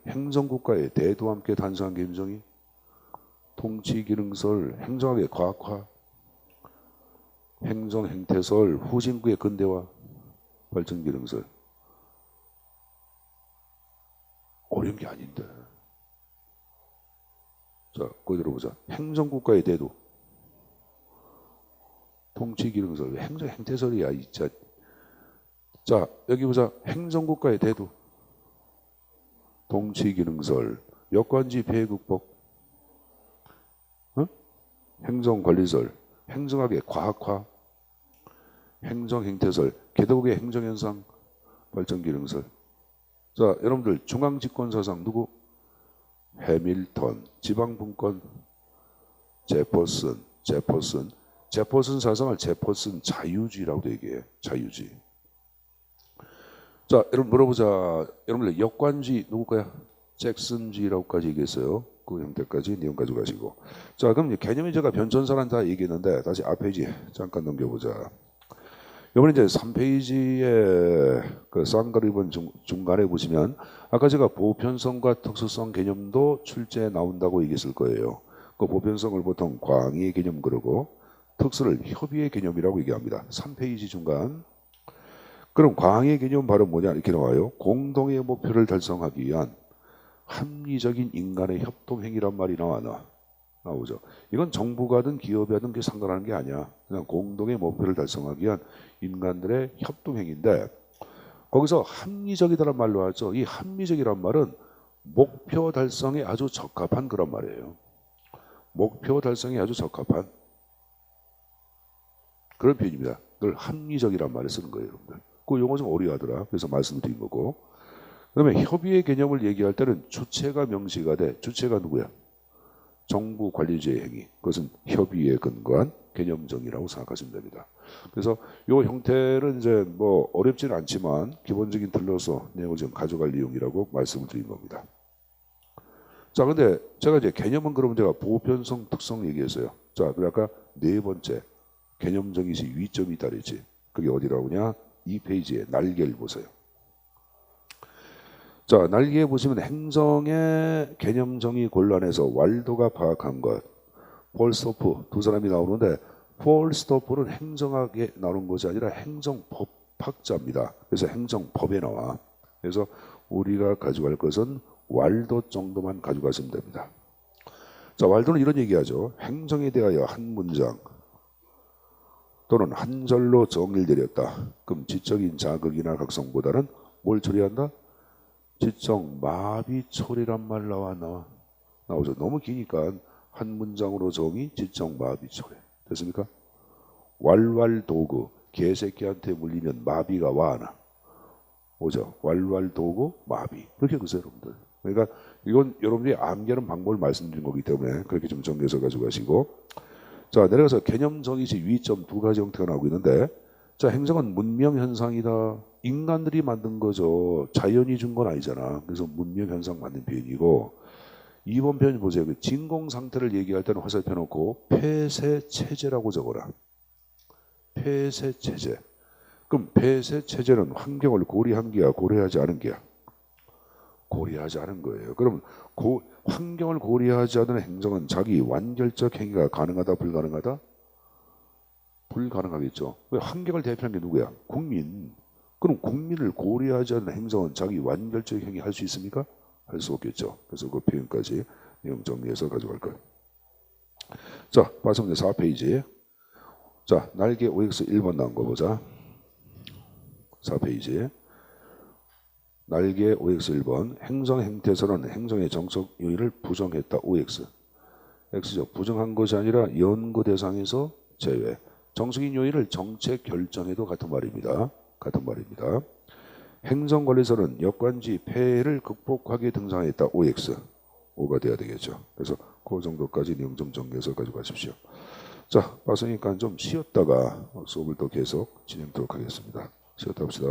행정국가의 대도와 함께 탄생한 개념 정의, 통치기능설, 행정학의 과학화, 행정행태설, 후진국의 근대화, 발전기능설. 어려운 게 아닌데. 자, 거기 들어보자. 행정국가의 대도, 통치기능설, 행정행태설이야. 진짜. 자, 여기 보자. 행정국가의 대도, 통치기능설, 역관지 폐해 극복, 행정관리설, 행정학의 과학화, 행정행태설, 개도국의 행정현상, 발전기능설. 자, 여러분들 중앙집권사상 누구? 해밀턴, 지방분권, 제퍼슨 사상을 제퍼슨 자유주의라고 얘기해. 자유주의. 자, 여러분 물어보자. 여러분들 역관주의 누굴까요? 잭슨주의라고까지 얘기했어요. 그 형태까지 내용 가져가시고. 자, 그럼 개념이 제가 변천사란 다 얘기했는데 다시 앞페이지 잠깐 넘겨보자. 이번에 이제 3페이지에 그 쌍그리본 중간에 보시면 아까 제가 보편성과 특수성 개념도 출제에 나온다고 얘기했을 거예요. 그 보편성을 보통 광의의 개념 그러고 특수를 협의의 개념이라고 얘기합니다. 3페이지 중간. 그럼 광의의 개념 바로 뭐냐 이렇게 나와요. 공동의 목표를 달성하기 위한 합리적인 인간의 협동행위란 말이 나오죠. 이건 정부가든 기업이든 그 상관하는 게 아니야. 그냥 공동의 목표를 달성하기 위한 인간들의 협동행위인데 거기서 합리적이다란 말로 하죠. 이 합리적이란 말은 목표 달성에 아주 적합한 그런 말이에요. 목표 달성에 아주 적합한 그런 표현입니다. 늘 합리적이란 말을 쓰는 거예요, 여러분들. 그 용어 좀 어려워하더라. 그래서 말씀드린 거고. 그다음에 협의의 개념을 얘기할 때는 주체가 명시가 돼. 주체가 누구야? 정부 관리제의 행위. 그것은 협의에 근거한 개념정의라고 생각하시면 됩니다. 그래서 이 형태는 이제 뭐 어렵지는 않지만 기본적인 틀로서 내용을 좀 가져갈 내용이라고 말씀을 드린 겁니다. 자, 근데 제가 이제 개념은 그러면 제가 보편성, 특성 얘기했어요. 자, 그리고 아까 네 번째 개념정의 시 위점이 있다 그랬지. 그게 어디라고 하냐? 이 페이지에 날개를 보세요. 자, 날개에 보시면 행정의 개념정의 곤란에서 왈도가 파악한 것. 폴스토프 두 사람이 나오는데 폴스토프는 행정학에 나오는 것이 아니라 행정법학자입니다. 그래서 행정법에 나와. 그래서 우리가 가져갈 것은 왈도 정도만 가져가시면 됩니다. 자, 왈도는 이런 얘기하죠. 행정에 대하여 한 문장 또는 한 절로 정의를 내렸다. 그럼 지적인 자극이나 각성보다는 뭘 처리한다? 지적 마비 처리란 말 나오죠. 너무 기니까 한 문장으로 정의, 지적 마비 처리. 됐습니까? 왈왈 도구, 개새끼한테 물리면 마비가 와 안 와? 오죠. 왈왈 도구, 마비. 그렇게 보세요, 여러분들. 그러니까 이건 여러분들이 암기하는 방법을 말씀드린 거기 때문에 그렇게 좀 정리해서 가져가시고, 자, 내려가서 개념 정의 시 위점 두 가지 형태가 나오고 있는데, 자, 행정은 문명 현상이다. 인간들이 만든 거죠. 자연이 준 건 아니잖아. 그래서 문명 현상 맞는 표현이고, 2번 표현 보세요. 그 진공 상태를 얘기할 때는 화살표 놓고 폐쇄 체제라고 적어라. 폐쇄 체제. 그럼 폐쇄 체제는 환경을 고려한 게야, 고려하지 않은 게야? 고려하지 않은 거예요. 그럼 환경을 고려하지 않은 행정은 자기 완결적 행위가 가능하다, 불가능하다? 불가능하겠죠. 왜? 환경을 대표하는 게 누구야? 국민. 그럼 국민을 고려하지 않은 행정은 자기 완결적 행위 할 수 있습니까? 할 수 없겠죠. 그래서 그 표현까지 내용 정리해서 가져갈 거예요. 자, 마지막 4페이지. 자, 날개 OX 1번 나온 거 보자. 4페이지. 날개 OX 1번. 행정 행태에서는 행정의 정석 요인을 부정했다. OX. X죠. 부정한 것이 아니라 연구 대상에서 제외. 정석인 요인을 정책 결정에도 같은 말입니다. 같은 말입니다. 행정관리서는 역관지 폐해를 극복하게 등장했다. OX. O가 돼야 되겠죠. 그래서 그 정도까지 내용 좀 정리해서 가져가십시오. 자, 봤으니까 좀 쉬었다가 수업을 또 계속 진행하도록 하겠습니다. 쉬었다 합시다.